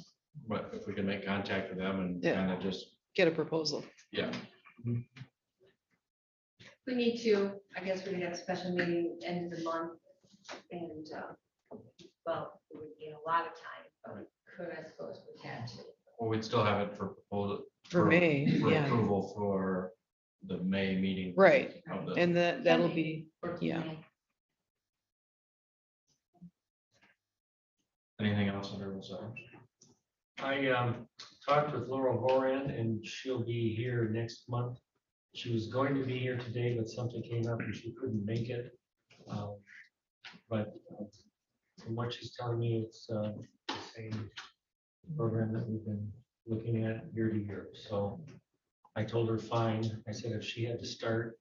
But if we can make contact with them and Yeah. kind of just, Get a proposal. yeah. We need to, I guess we're gonna have a special meeting end of the month and, well, it would be a lot of time, but we could, I suppose, we had to. Well, we'd still have it for proposal. For May, For yeah. approval for the May meeting. Right. Of the, And that'll be, Or yeah. May. anything else under Old Settlers? I talked with Laurel Horan and she'll be here next month. She was going to be here today, but something came up and she couldn't make it. But from what she's telling me, it's the same program that we've been looking at year to year. So I told her, fine. I said, if she had to start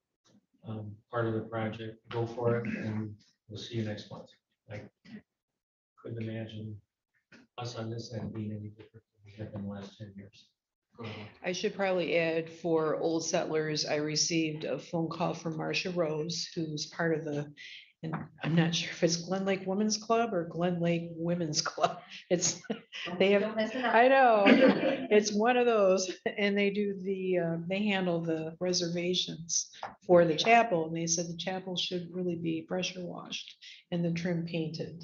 part of the project, go for it, and we'll see you next month. I couldn't imagine us on this end being any different than we have in the last 10 years. I should probably add for Old Settlers, I received a phone call from Marcia Rose, who's part of the, and I'm not sure if it's Glen Lake Women's Club or Glen Lake Women's Club. It's, they have, Don't mess it up. I know, it's one of those, and they do they handle the reservations for the chapel, and they said the chapel should really be pressure washed and the trim painted.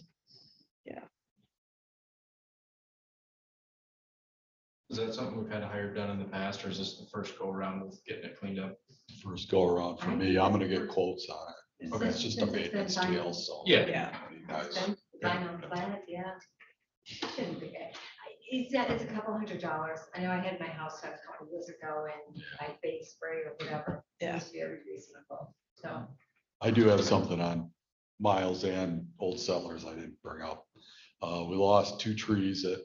Is that something we've had to hire done in the past, or is this the first go around with getting it cleaned up? First go around for me, I'm gonna get quotes on it. Okay. It's just a maintenance deal, so. Yeah. Yeah. You guys- Vinyl flat, yeah. Shouldn't be bad. It's a couple $100. I know I had my house done a couple years ago and I base spray or whatever. Yeah. It's very reasonable, so. I do have something on Miles and Old Settlers I didn't bring up. We lost 2 trees at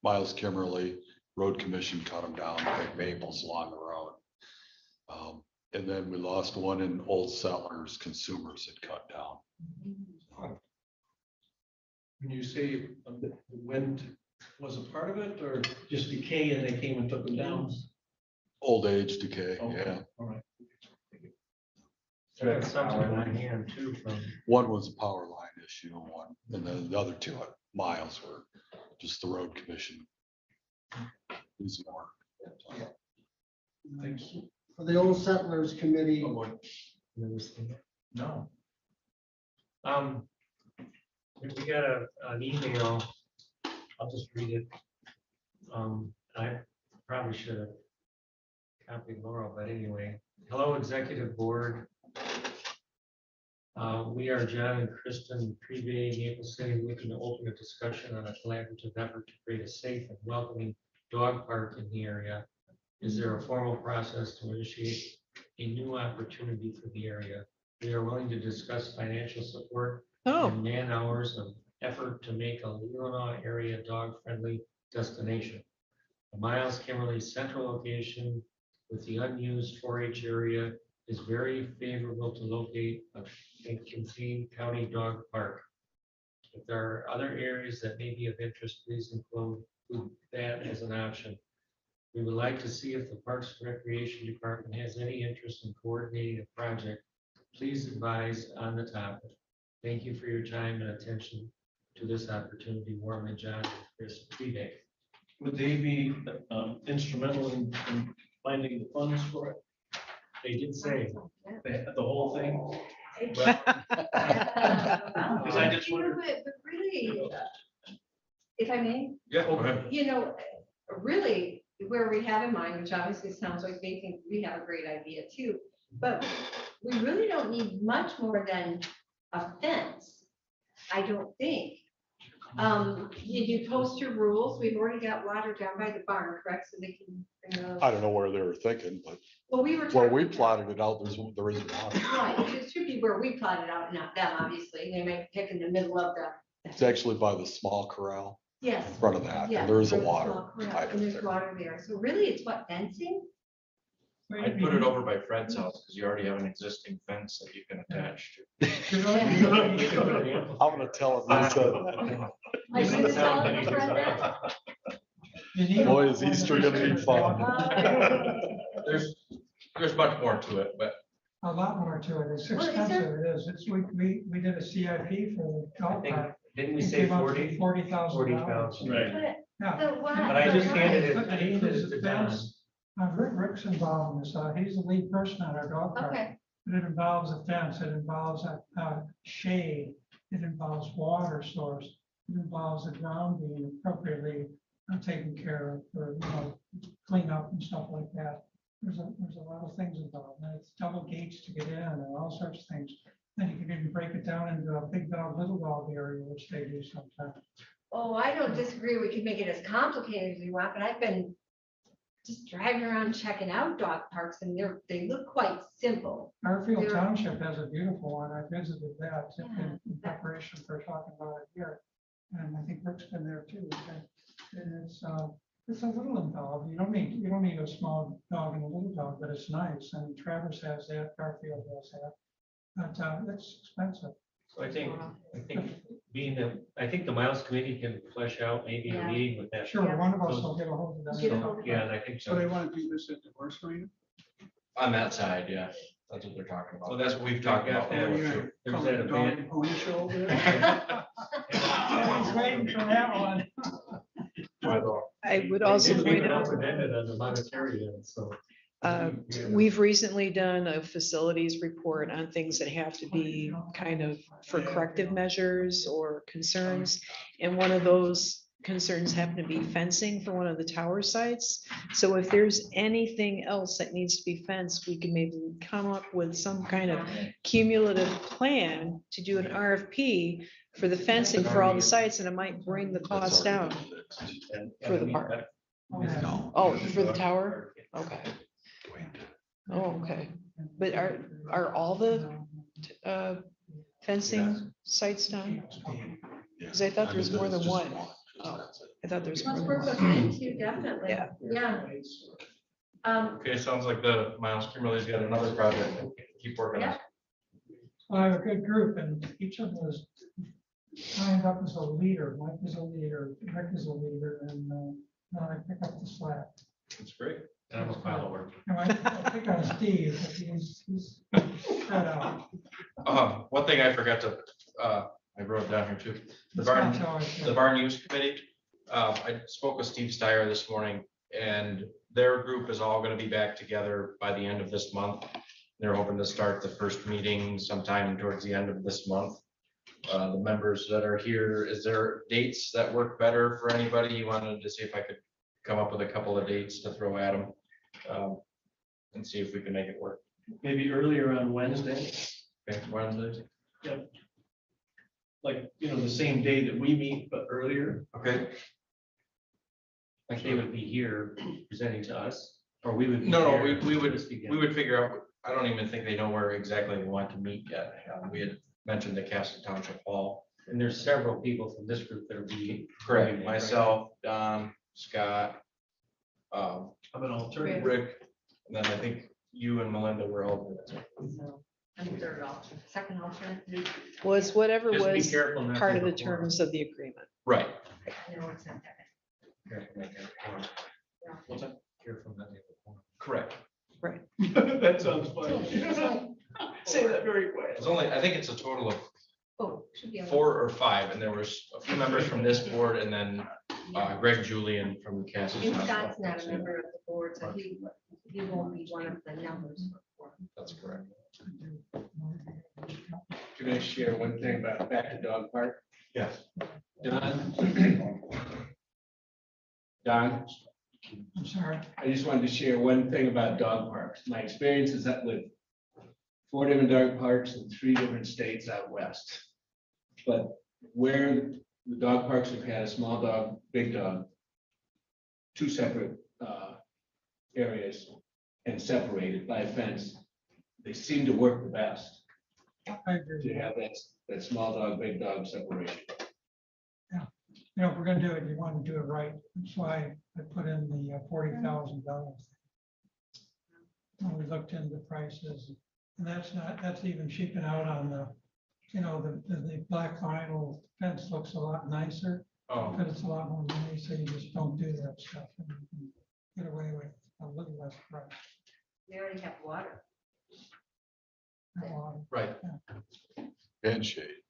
Miles Kimmerly. Road Commission cut them down, big maples along the road. And then we lost one in Old Settlers, consumers had cut down. When you say the wind was a part of it, or just decay and they came and took them down? Old age decay, Okay, yeah. all right. I got something in my hand too from, One was a power line issue, and then the other 2 at Miles were just the Road Commission. Needs more. Thanks. For the Old Settlers Committee, no. we got an email. I'll just read it. I probably should have copied Laurel, but anyway. Hello, Executive Board. We are John and Kristen Prive, Maple City, looking to open a discussion on a collaborative effort to create a safe and welcoming dog park in the area. Is there a formal process to initiate a new opportunity for the area? We are willing to discuss financial support and man hours of effort to make a Leelanau area dog-friendly destination. The Miles Kimberly central location with the unused 4-H area is very favorable to locate a contained county dog park. If there are other areas that may be of interest, please include that as an option. We would like to see if the Parks and Recreation Department has any interest in coordinating a project. Please advise on the topic. Thank you for your time and attention to this opportunity. Warmly, John and Chris Prive. Would they be instrumental in finding the funds for it? They did say. The whole thing? Because I just wondered. But really, if I may, Yeah, go ahead. you know, really, where we have in mind, which obviously sounds like they think we have a great idea too, but we really don't need much more than a fence, I don't think. You post your rules, we've already got water down by the barn, correct, so they can bring those. I don't know where they were thinking, but Well, we were. where we talking- plotted it out, there isn't water. Right, it should be where we plotted out, not them, obviously, they might pick in the middle of the. It's actually by the small corral Yes. in front of that, Yeah, and there is a where the water small corral, hydrant and there's there. water there, so really it's what, fencing? I'd put it over by Fred's house because you already have an existing fence that you can attach to. I'm gonna tell him you said that. I should have told him to run that. Boy, is Easter gonna be fun. There's much more to it, but A lot more to it. It's Well, is there- expensive. It is. We did a CIP for the dog park. Didn't we It say came up to 40? $40,000. 40,000. Right. But Yeah. the what? But I just the handed what? it, I handed it to Don. Rick's involved in this. He's the lead person on our dog park. Okay, But it involves a fence, it involves a shade, it involves water source, it involves the ground being appropriately taken care of for, clean up and stuff like that. There's a lot of things involved, and it's double gates to get in and all sorts of things. Then you can even break it down into a big dog, little dog area, which they do sometimes. oh, I don't disagree, we could make it as complicated as we want, but I've been just driving around checking out dog parks, and they look quite simple. Garfield There- Township has a beautiful one. I visited that Yeah. in preparation for talking about it here. And I think Rick's been there too. And it's a little involved. You don't need a small dog and a little dog, but it's nice. And Travis has that, Garfield has that. But it's expensive. So I think I think the Miles Committee can flesh out maybe a Yeah. meeting with that. Sure, one of us will get a hold of that. Get a hold of Yeah, and I think So they so. want to do this at the horse arena? on that side, yeah, that's what they're talking about. So That's what we've talked about. Yeah. Or you gonna There's call that it a event. dog and pony show over there? I was waiting for that one. I would also It's point even out, open-ended on the monetary end, so. we've recently done a facilities report on things that have to be kind of for corrective measures or concerns. And one of those concerns happen to be fencing for one of the tower sites. So if there's anything else that needs to be fenced, we can maybe come up with some kind of cumulative plan to do an RFP for the fencing for all the sites, and it might bring the cost down. For the park. No. Oh, for the tower? Okay. Oh, okay. But are all the fencing sites done? Because I thought there was more than one. Oh, I thought there was more Let's than work with one. them too, definitely. Yeah. Yeah. Okay, sounds like the Miles Kimberly's got another project. Keep working on it. I have a good group, and each of them is signed up as a leader. Mike is a leader, Rick is a leader, and I pick up the slack. That's great. And I'm a follower. And I pick on Steve, but he's spread out. One thing I forgot to, I wrote it down here too. The It's not barn, so I- the barn use committee. I spoke with Steve Steyer this morning, and their group is all gonna be back together by the end of this month. They're hoping to start the first meeting sometime towards the end of this month. the members that are here. Is there dates that work better for anybody? You wanted to see if I could come up with a couple of dates to throw at them. And see if we can make it work. Maybe earlier on Wednesday, Okay, Wednesdays. like, the same day that we meet, but earlier. Okay. Like they would be here presenting to us, or we would. be No, there we would, just together. we would figure out, I don't even think they know where exactly we want to meet yet. We had mentioned the Castle Township Hall. And there's several people from this group that are being. Correct, myself, Don, Scott, I'm an alternative. Rick, and then I think you and Melinda were all. So I'm third alternate, second alternate. Was whatever Just be was careful not to part of the have a quorum. terms of the agreement. Right. No, it's not that. Careful not to have a quorum. What's that? Careful not to have a quorum. Correct. Right. That sounds fun. Say that very quiet. It's only, I think it's a total of Oh, should be. 4 or 5, and there was a few members from this board, and then Greg Julian from Castle. And Scott's not a member of the board, so he won't be one of the numbers. That's correct. Can I share one thing about back to dog park? Yes. Don, I'm sorry. I just wanted to share one thing about dog parks. My experience is that with 4 different dog parks in 3 different states out west. But where the dog parks have had a small dog, big dog, 2 separate areas and separated by a fence, they seem to work the best I agree. to have that small dog, big dog separation. If we're gonna do it, you want to do it right. That's why I put in the $40,000. When we looked into prices, and that's even cheaping out on the black vinyl fence looks a lot nicer, Oh, but it's a lot more money, so you just don't do that stuff. And you can get away with a little less price. We already have water. right. And shade.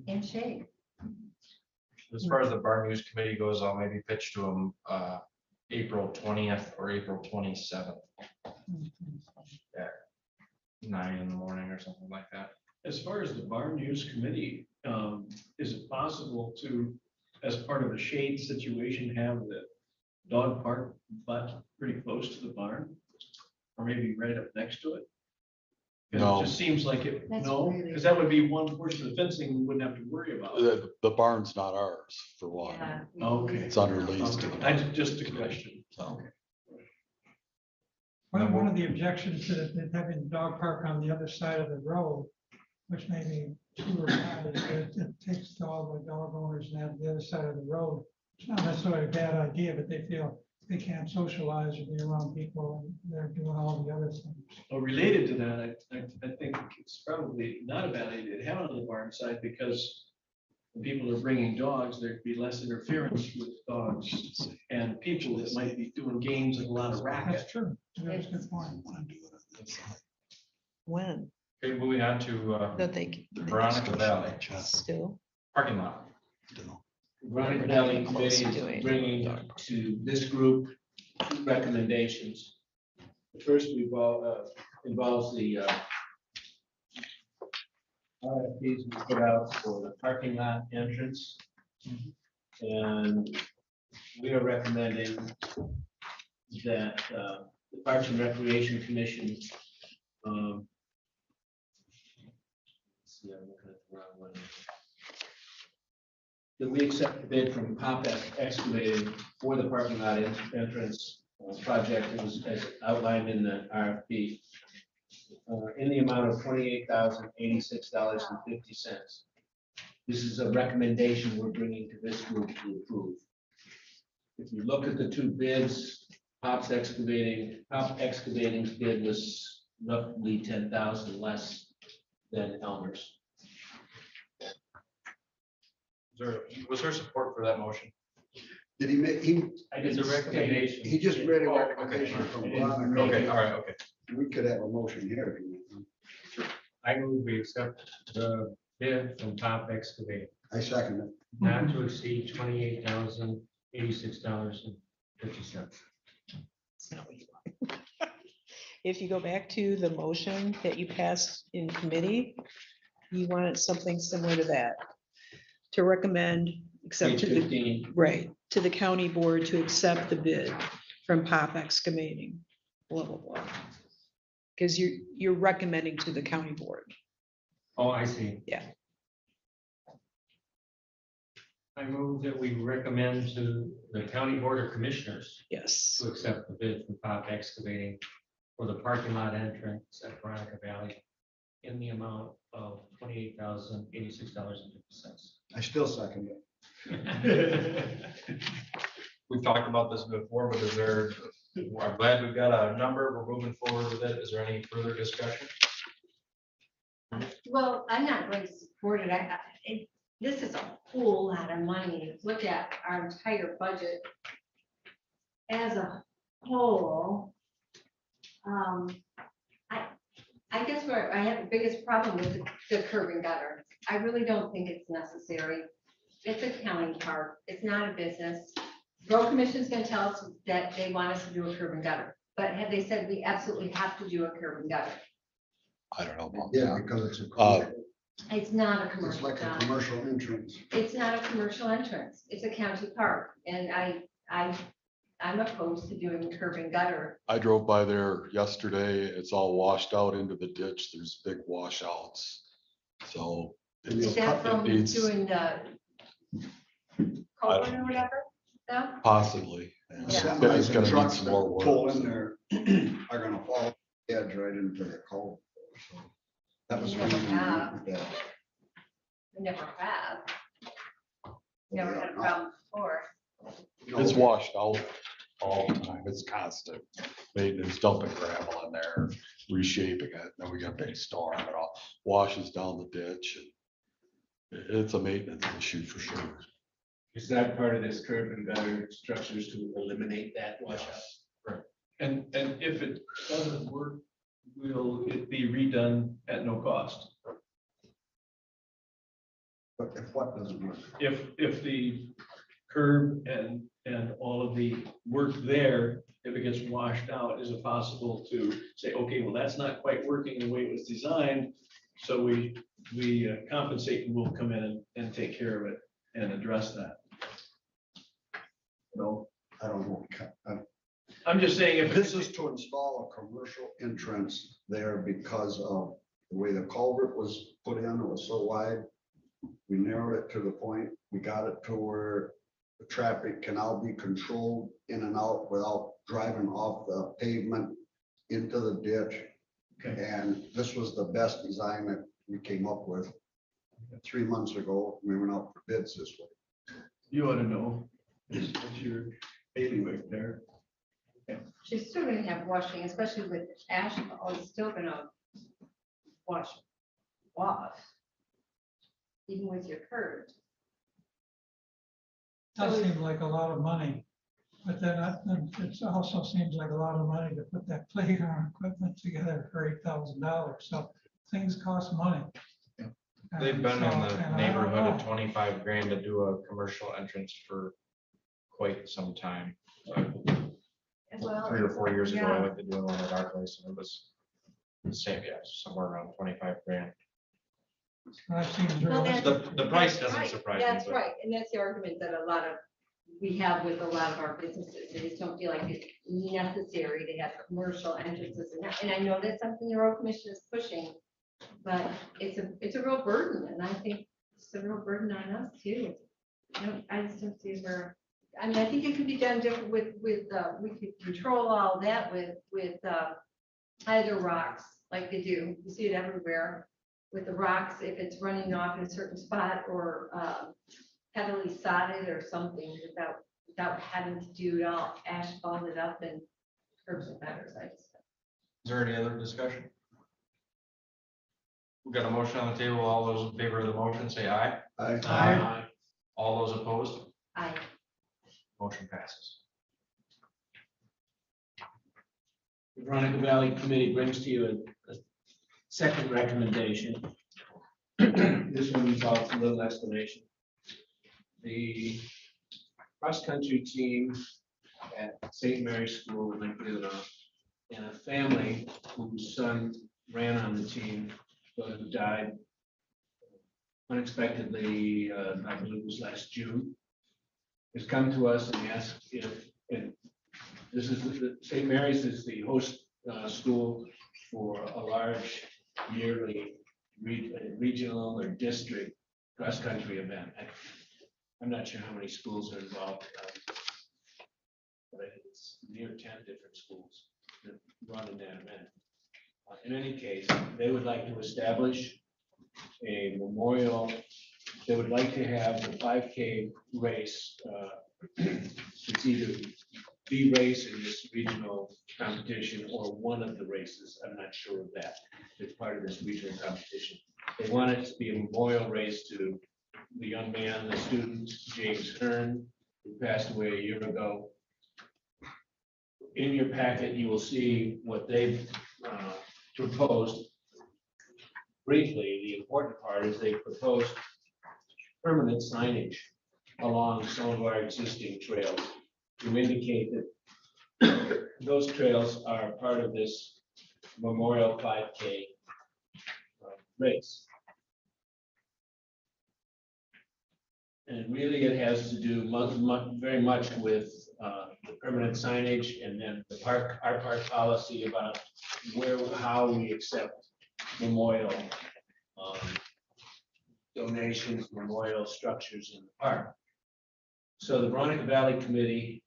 And shade. As far as the barn use committee goes, I'll maybe pitch to them April 20th or April 27th, 9 in the morning or something like that. As far as the barn use committee, is it possible to, as part of a shade situation, have the dog park but pretty close to the barn? Or maybe right up next to it? 'Cause No. It just seems like it, That's no, really- because that would be one portion of the fencing we wouldn't have to worry about. The barn's not ours, for one. Yeah. Okay. It's under lease to the Okay, I just a question. So, One of the objections to having the dog park on the other side of the road, which may be true or not, is that it takes all the dog owners and have the other side of the road. It's not necessarily a bad idea, but they feel they can't socialize or be around people and they're doing all the other things. Well, related to that, I think it's probably not a bad idea to have it on the barn side because when people are bringing dogs, there'd be less interference with dogs and people that might be doing games and a lot of racket. That's true. That's a good point. When? Okay, moving on to That they. Veronica Valley Still. parking lot. Veronica Valley Committee is bringing to this group 2 recommendations. The first involves the RFPs we put out for the parking lot entrance. And we are recommending that the Parks and Recreation Commission let's see, I'm looking at the wrong one. That we accept the bid from Pop Excavating for the parking lot entrance project. It was as outlined in the RFP. In the amount of $28,086.50. This is a recommendation we're bringing to this group to approve. If you look at the 2 bids, Pop Excavating's bid was roughly 10,000 less than Elmer's. Was there support for that motion? Did he make, It's a recommendation. he just read a Oh, okay. recommendation from Okay, Veronica. Okay, all right, okay. We could have a motion here. if you want. I move we accept the bid from Top Excavating, I second it. not to exceed $28,086.50. If you go back to the motion that you passed in committee, You wanted something similar to that. To recommend, except Page to the, 15. right, to the county board to accept the bid from Pop Excavating, blah, blah, blah. Because you're recommending to the county board. Oh, I see. Yeah. I move that we recommend to the county board of commissioners Yes. to accept the bid from Pop Excavating for the parking lot entrance at Veronica Valley in the amount of $28,086.50. I still second it. We've talked about this before, but is there, I'm glad we've got a number, we're moving forward with it. Is there any further discussion? Well, I'm not going to support it. This is a whole lot of money. Look at our entire budget as a whole. I guess where I have the biggest problem with the curb and gutter. I really don't think it's necessary. It's a county park. It's not a business. Road Commission's gonna tell us that they want us to do a curb and gutter, but have they said we absolutely have to do a curb and gutter? I don't know about Yeah, that. because it's a, It's not a it's commercial. like a John. commercial entrance. It's not a commercial entrance. It's a county park, and I'm opposed to doing curb and gutter. I drove by there yesterday. It's all washed out into the ditch. There's big washouts. So. Is it's- that from it needs- doing the culvert or whatever? No? Possibly. yeah. Yeah. It's Semis gonna and need trucks some that more work. pull in there are gonna fall edge right into the culvert. So that was You one never have. of the. We never have. Never had a problem before. It's washed out all the time. It's constant. Maintenance, dumping gravel in there, reshaping it. Then we got a big storm. It all washes down the ditch. It's a maintenance issue for sure. Is that part of this curb and gutter structures to eliminate that washout? And if it doesn't work, will it be redone at no cost? But if what doesn't work? If the curb and all of the work there, if it gets washed out, is it possible to say, okay, well, that's not quite working the way it was designed? So we compensate and we'll come in and take care of it and address that. No, I don't know. I'm just saying if This is to install a commercial entrance there because of the way the culvert was put in. It was so wide. We narrowed it to the point. We got it to where the traffic can now be controlled in and out without driving off the pavement into the ditch. Okay. And this was the best design that we came up with 3 months ago. We went out for bids this way. you ought to know, it's your bailiwick there. She's still gonna have washing, especially with asphalt, it's still gonna wash off. Even with your curb. Does seem like a lot of money, but then it also seems like a lot of money to put that playground equipment together for $8,000. So things cost money. They've been in And the so- and I don't neighborhood of know. 25 grand to do a commercial entrance for quite some time. Well, 3 or 4 years ago, I yeah. went to do one at our place and it was the same, yeah, somewhere around 25 grand. That seems Well, realistic. The price That's doesn't right. surprise me, That's but- right, and that's the argument that we have with a lot of our businesses. They just don't feel like it's necessary to have commercial entrances. And I know that's something the road commission is pushing, but it's a real burden, and I think it's a real burden on us too. I just don't see where, I mean, I think it could be done different we could control all that with either rocks, like they do. You see it everywhere with the rocks, if it's running off in a certain spot, or heavily sodded or something, without having to do it all asphalted up and curbs and gutters. Is there any other discussion? We've got a motion on the table. All those in favor of the motion, say aye. Aye. All those opposed, I motion passes. The Veronica Valley Committee brings to you a second recommendation. This one involves a little explanation. The cross-country team at St. Mary's School in Leelanau, and a family whose son ran on the team, but who died unexpectedly, I believe it was last June, has come to us and asked if, and this is, St. Mary's is the host school for a large yearly regional or district cross-country event. I'm not sure how many schools are involved, but I think it's near 10 different schools that run in that event. In any case, they would like to establish a memorial. They would like to have the 5K race. It's either the race in this regional competition or one of the races. I'm not sure of that. It's part of this regional competition. They want it to be a memorial race to the young man, the student, James Hearn, who passed away a year ago. In your packet, you will see what they've proposed. Briefly, the important part is they proposed permanent signage along some of our existing trails to indicate that those trails are part of this Memorial 5K race. And really, it has to do very much with the permanent signage and then the our park policy about how we accept memorial donations, memorial structures in the park. So the Veronica Valley Committee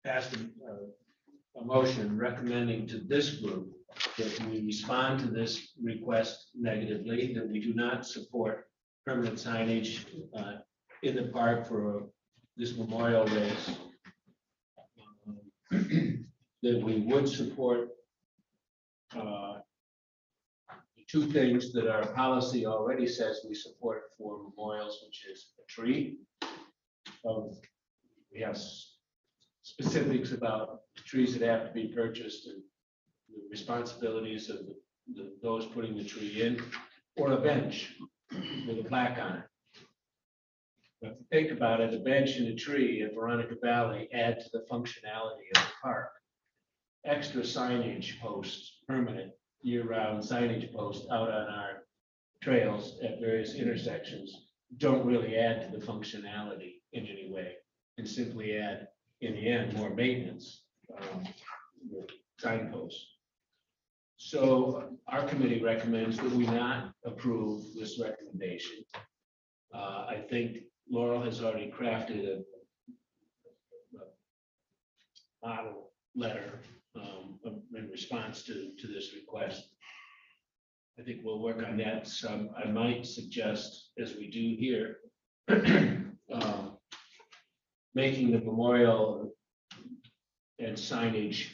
passed a motion recommending to this group that we respond to this request negatively, that we do not support permanent signage in the park for this memorial race. That we would support two things that our policy already says we support for memorials, which is a tree. We have specifics about trees that have to be purchased and the responsibilities of those putting the tree in, or a bench with a plaque on it. But if you think about it, a bench and a tree at Veronica Valley add to the functionality of the park. Extra signage posts, permanent year-round signage posts out on our trails at various intersections don't really add to the functionality in any way, and simply add, in the end, more maintenance with signposts. So our committee recommends that we not approve this recommendation. I think Laurel has already crafted a model letter in response to this request. I think we'll work on that. So I might suggest, as we do here, making the memorial and signage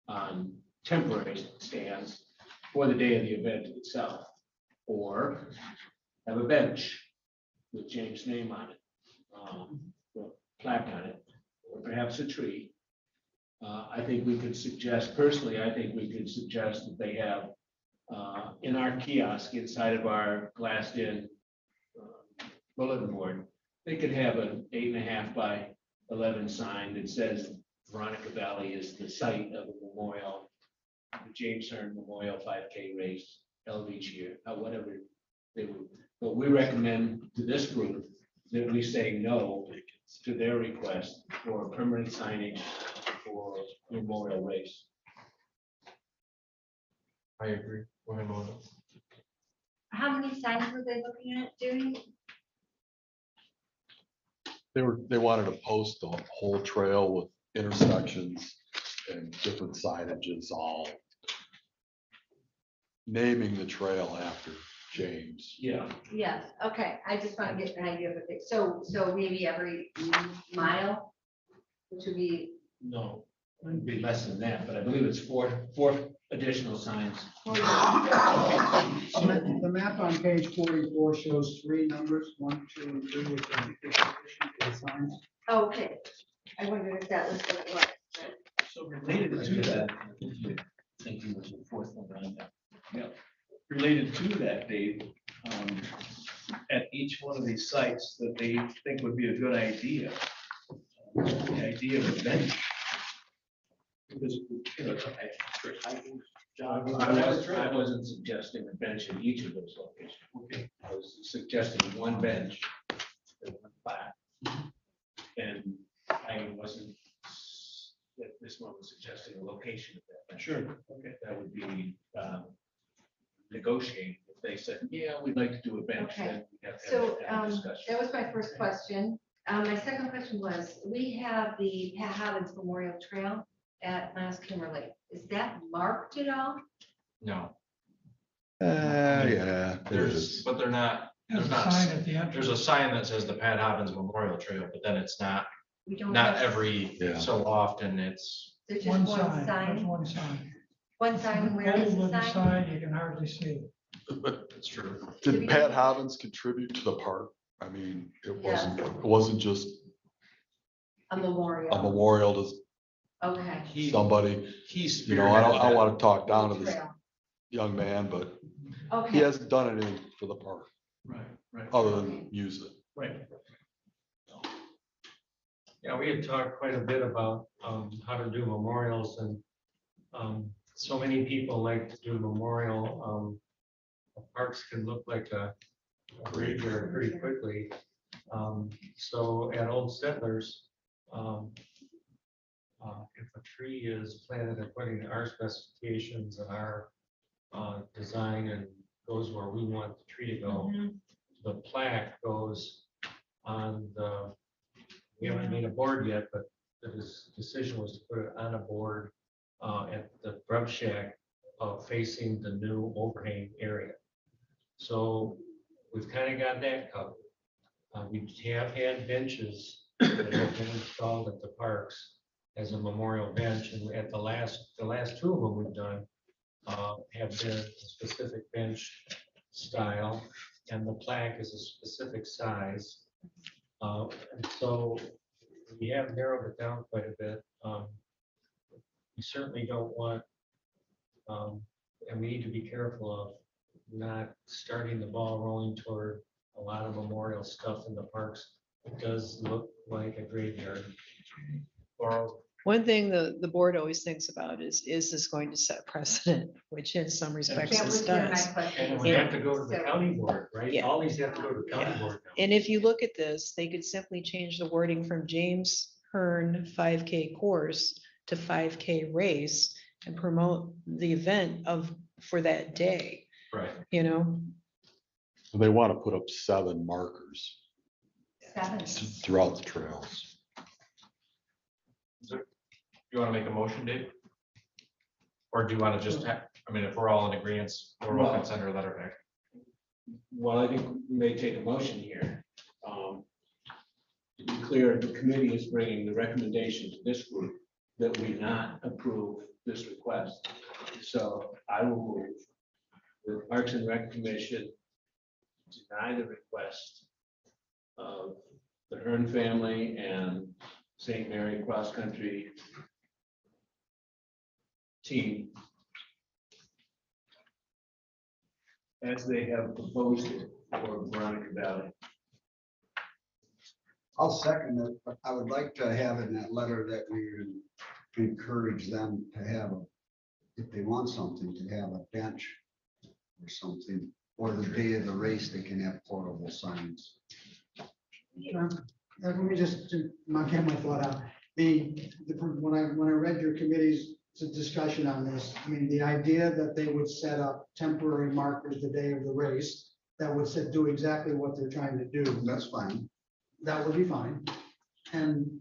on temporary stands for the day of the event itself, or have a bench with James' name on it, or plaque on it, or perhaps a tree. I think we could suggest, personally, I think we could suggest that they have in our kiosk inside of our glassed-in bulletin board, they could have an 8.5 by 11 sign that says Veronica Valley is the site of a memorial, the James Hearn Memorial 5K race held each year, whatever they would. But we recommend to this group that we say no to their request for permanent signage for memorial race. I agree. Go ahead, Mona. How many signs were they looking at doing? They wanted to post the whole trail with intersections and different signages, all naming the trail after James. Yeah. Yes, okay, I just want to get an idea of it. So maybe every mile, which would be. No, it'd be less than that, but I believe it's four additional signs. The map on page 44 shows 3 numbers, 1, 2, and 3, which are the addition to the signs. Oh, okay, I wondered if that was what it was. So related to that, Thinking was the fourth one right there. related to that, Dave, at each one of these sites that they think would be a good idea, the idea of a bench Because, you know, for hiking, jogging. I wasn't suggesting a bench in each of those locations. Okay. I was suggesting one bench and one plaque. And I wasn't, this one was suggesting a location of that bench. Sure, okay. That would be negotiating. If they said, yeah, we'd like to do a bench, Okay. then we have to So have a discussion. that was my first question. My second question was, we have the Pat Hobbins Memorial Trail at Last Kimberly. Is that marked at all? No, Yeah, it there's, is. but they're not, There's there's a not, sign at the entrance. there's a sign that says the Pat Hobbins Memorial Trail, but then it's not, We don't not have, every Yeah. so often, it's, there's One just one sign, there's sign, one sign. one sign, and where is Old the wooden sign? sign, you can hardly see. it's true. Did Pat Hobbins contribute to the park? I mean, it wasn't just A a memorial. memorial to Okay. He, somebody, he's. you know, I don't want to talk down to The this trail. young man, but he Okay, hasn't done anything for the park Right, right. other than use it. Right. Yeah, we had talked quite a bit about how to do memorials and so many people like to do memorial. Parks can look like a graveyard pretty quickly. So at Old Settlers, if a tree is planted according to our specifications and our design and goes where we want the tree to go, the plaque goes on the, we haven't made a board yet, but the decision was to put it on a board at the grub shack facing the new overhang area. So we've kind of got that covered. We have had benches that have been installed at the parks as a memorial bench, and at the last two of them we've done have been a specific bench style, and the plaque is a specific size. And so we have narrowed it down quite a bit. We certainly don't want, and we need to be careful of not starting the ball rolling toward a lot of memorial stuff in the parks. It does look like a graveyard. Or One thing the board always thinks about is this going to set precedent, which in some respects that this was one of my does. questions. and we have to go to the So- county board, right? Yeah. All these have to go to the county Yeah. board now. And if you look at this, they could simply change the wording from James Hearn 5K course to 5K race and promote the event for that day, Right. you know? They want to put up 7 markers 7. throughout the trails. You want to make a motion, Dave? Or do you want to just have, I mean, if we're all in agreement, we're all consent or letter back. Well, I think we may take a motion here. To be clear, the committee is bringing the recommendation to this group that we not approve this request. So I will move the Parks and Rec Commission deny the request of the Hearn family and St. Mary Cross Country team as they have proposed it for Veronica Valley. I'll second it, but I would like to have in that letter that we encourage them to have, if they want something, to have a bench or something, or the day of the race, they can have portable signs. Let me just get my thought out. When I read your committee's discussion on this, I mean, the idea that they would set up temporary markers the day of the race that would do exactly what they're trying to do. That's fine. That would be fine. And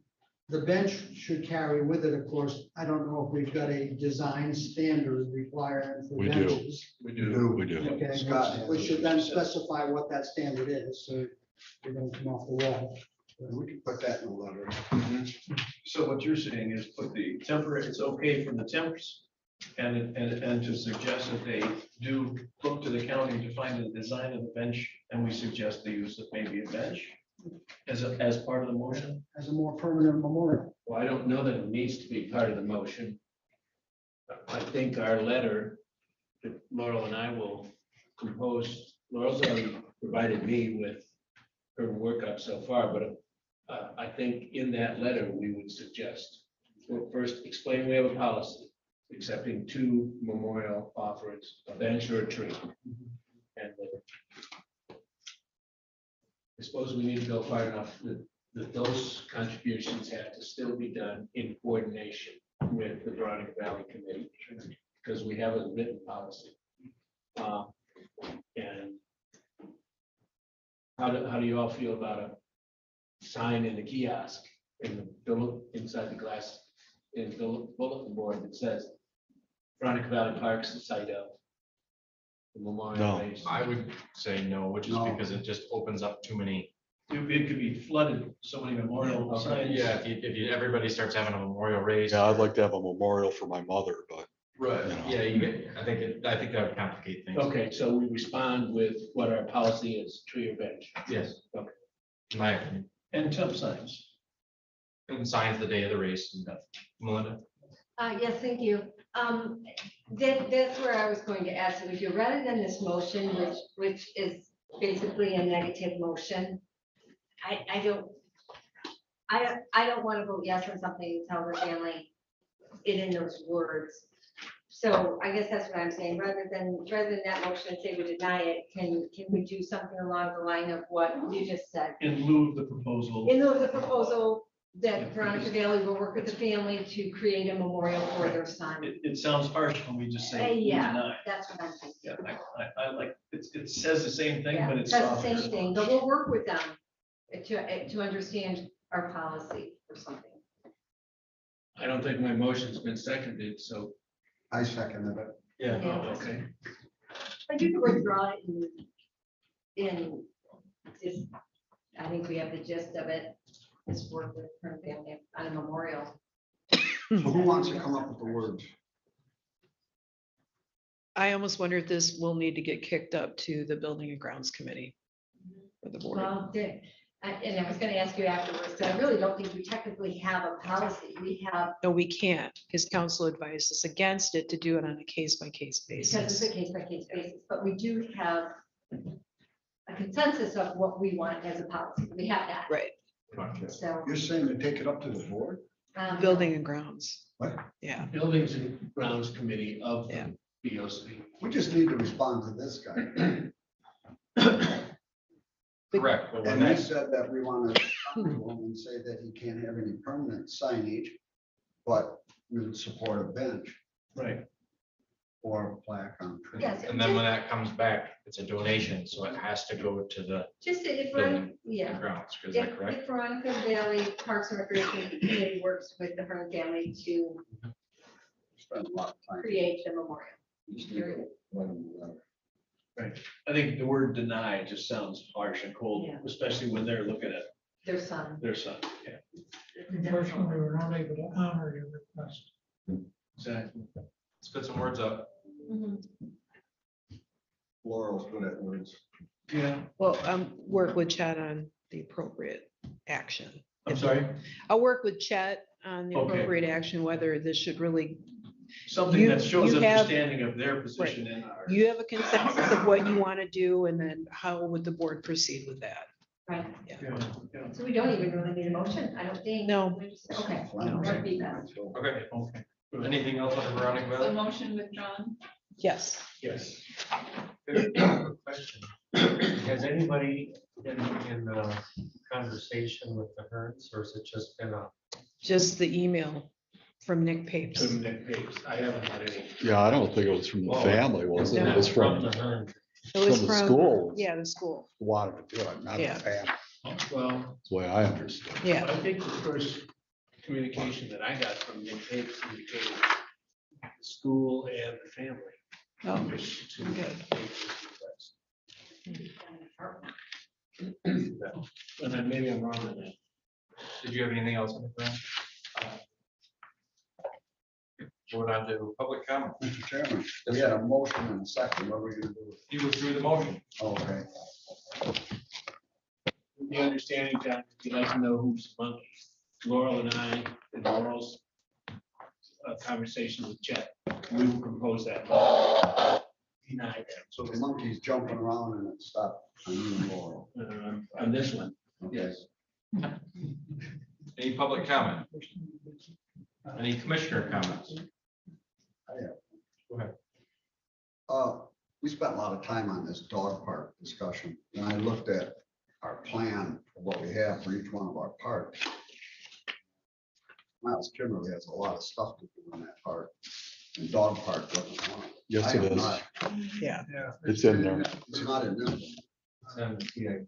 the bench should carry with it, of course, I don't know if we've got a design standard requiring for We do. benches. We do. We do. Okay, Scott has we it. should then specify what that standard is, so we don't come off the wall. We can put that in the letter. So what you're saying is put the temporary, it's okay for the temps and to suggest that they do look to the county to find the design of the bench, and we suggest the use of maybe a bench as part of the motion. As a more permanent memorial. Well, I don't know that it needs to be part of the motion. I think our letter that Laurel and I will compose, Laurel's already provided me with her workup so far, but I think in that letter, we would suggest Well, first, explain we have a policy accepting 2 memorial offerings, a bench or a tree. And I suppose we need to go far enough that those contributions have to still be done in coordination with the Veronica Valley Committee, because we have a written policy. And how do you all feel about a sign in the kiosk inside the glass in the bulletin board that says Veronica Valley Park's the site of the memorial No. race? I would say no, which is No. because it just opens up too many. It could be flooded, so many memorial Okay. signs. Yeah, if you, everybody starts having a memorial race. Yeah, I'd like to have a memorial for my mother, but Right, you know. yeah, I think that would complicate things. Okay, so we respond with what our policy is, tree or bench. Yes. Okay. In my opinion, And temp signs. and signs the day of the race and stuff. Melinda? Yes, thank you. That's where I was going to ask you, if you rather than this motion, which is basically a negative motion, I don't want to vote yes on something and tell the family it in those words. So I guess that's what I'm saying, rather than that motion say we deny it, can we do something along the line of what you just said? In lieu of the proposal. In lieu of the proposal that Veronica Valley will work with the family to create a memorial for their son. It sounds harsh when we just say we Yeah, deny. that's what I'm thinking. Yeah, I like, it says the same thing, Yeah, but it's that's the softer. same thing, but we'll work with them to understand our policy or something. I don't think my motion's been seconded, so, I seconded it. Yeah. Yeah. okay. But you can withdraw it in just, I think we have the gist of it, is work with her family on a memorial. So who wants to come up with the words? I almost wonder if this will need to get kicked up to the Building and Grounds Committee for the board. Well, and I was gonna ask you afterwards, but I really don't think we technically have a policy. We have, No, we can't. His counsel advised us against it to do it on a case-by-case because it's basis. a case-by-case basis, but we do have a consensus of what we want as a policy. We have that. Right, So. You're saying to take it up to the board? Building and Grounds. What? Yeah, Buildings and Grounds Committee of Yeah. the BOC. We just need to respond to this guy. Correct. But when And we that, said that we want to respond to him and say that he can't have any permanent signage, but we would support a bench Right. or a plaque on tree. Yes, and then when that comes back, it's a donation, so it has to go to the just if, building yeah. grounds, is that correct? If Veronica Valley Parks and Recreation Committee works with the Hearn family to Spend a lot of time. create the memorial. Just need to let him do that. I think the word deny just sounds harsh and cold, Yeah. especially when they're looking at Their son. their son. Yeah. Unfortunately, we were not able to honor your request. Exactly. Let's put some words up. Mhm. Laurel's good at words. Yeah. well, work with Chet on the appropriate action. I'm sorry, I'll work with Chet on the Okay. appropriate action, whether this should really, something You- that shows you have- understanding of their position in our. you have a consensus of what you want to do, and then how would the board proceed with that? Right. Yeah. So we don't even really need a motion, I don't think. No. We just- Okay. No. That'd be best. Okay, Okay, anything else on the Veronica Valley? motion withdrawn? Yes, yes. Question. Has anybody been in conversation with the Hertz, or has it just been a? just the email from Nick Papes. From Nick Papes. I haven't had any. yeah, I don't think it was from the Oh, family, was it? It no. was from the Hertz. It was from the from, school. yeah, the school, who wanted to do it, not the Yeah. family. Well, That's the way I understood. yeah. I think the first communication that I got from Nick Papes indicated the school and the family. Oh, wish to okay. make this request. And then maybe I'm wrong on that. Did you have anything else on the ground? Moving on to public comment. Mr. Chairman, we had a motion and a second. What were we gonna do? You withdrew the motion. Okay. The understanding, John, you'd like to know who's monkey. Laurel and I, and Laurel's conversation with Chet, we will compose that. Deny that. So the monkey's jumping around and it stopped on you and Laurel. On this one, Okay. yes. Any public comment? Any commissioner comments? We spent a lot of time on this dog park discussion. When I looked at our plan, of what we have for each one of our parks, Miles Kimberly has a lot of stuff to do in that park, and dog park doesn't want it. Yes, I it am is. not- Yeah. It's in there. It's not in there.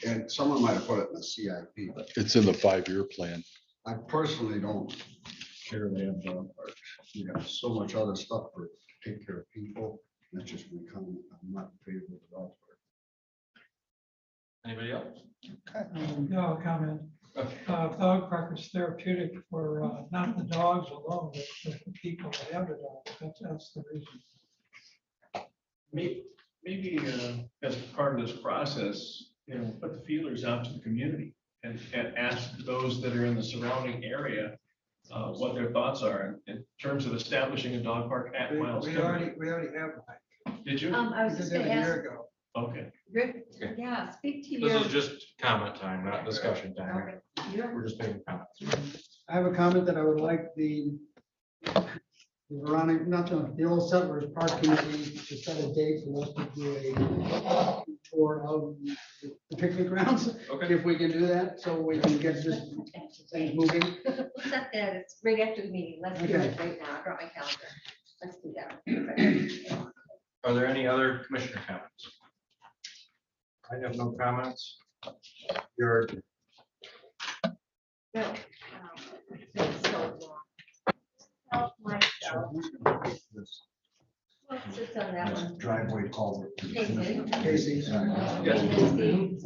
And someone might have put it in the CIP, but It's in the 5-year plan. I personally don't care to have dog parks. You got so much other stuff to take care of people. That's just my comment. I'm not in favor of the dog park. Anybody else? No comment. Dog park is therapeutic for not the dogs alone, but for the people that have the dogs. That's the reason. Maybe as part of this process, put the feelers out to the community and ask those that are in the surrounding area what their thoughts are in terms of establishing a dog park at Miles We Kimberly. already have one. Did you? I was We just did gonna that a ask, year ago. Okay. Rick, Okay. yeah, speak to This your. is just comment time, not discussion time. Okay, your- We're just making comments. I have a comment that I would like the Veronica, not the old settlers park committee to set a date for us to do a tour of the picnic grounds. Okay. If we can do that, so we can get this thing moving. Set that, it's right after the meeting. Let's do Okay. it right now. I brought my calendar. Let's do that. Are there any other commissioner comments? I have no comments. Your No. It's so long. Help myself. Well, sits on that one. Driveway culvert. Casey. Casey. Yes. Casey.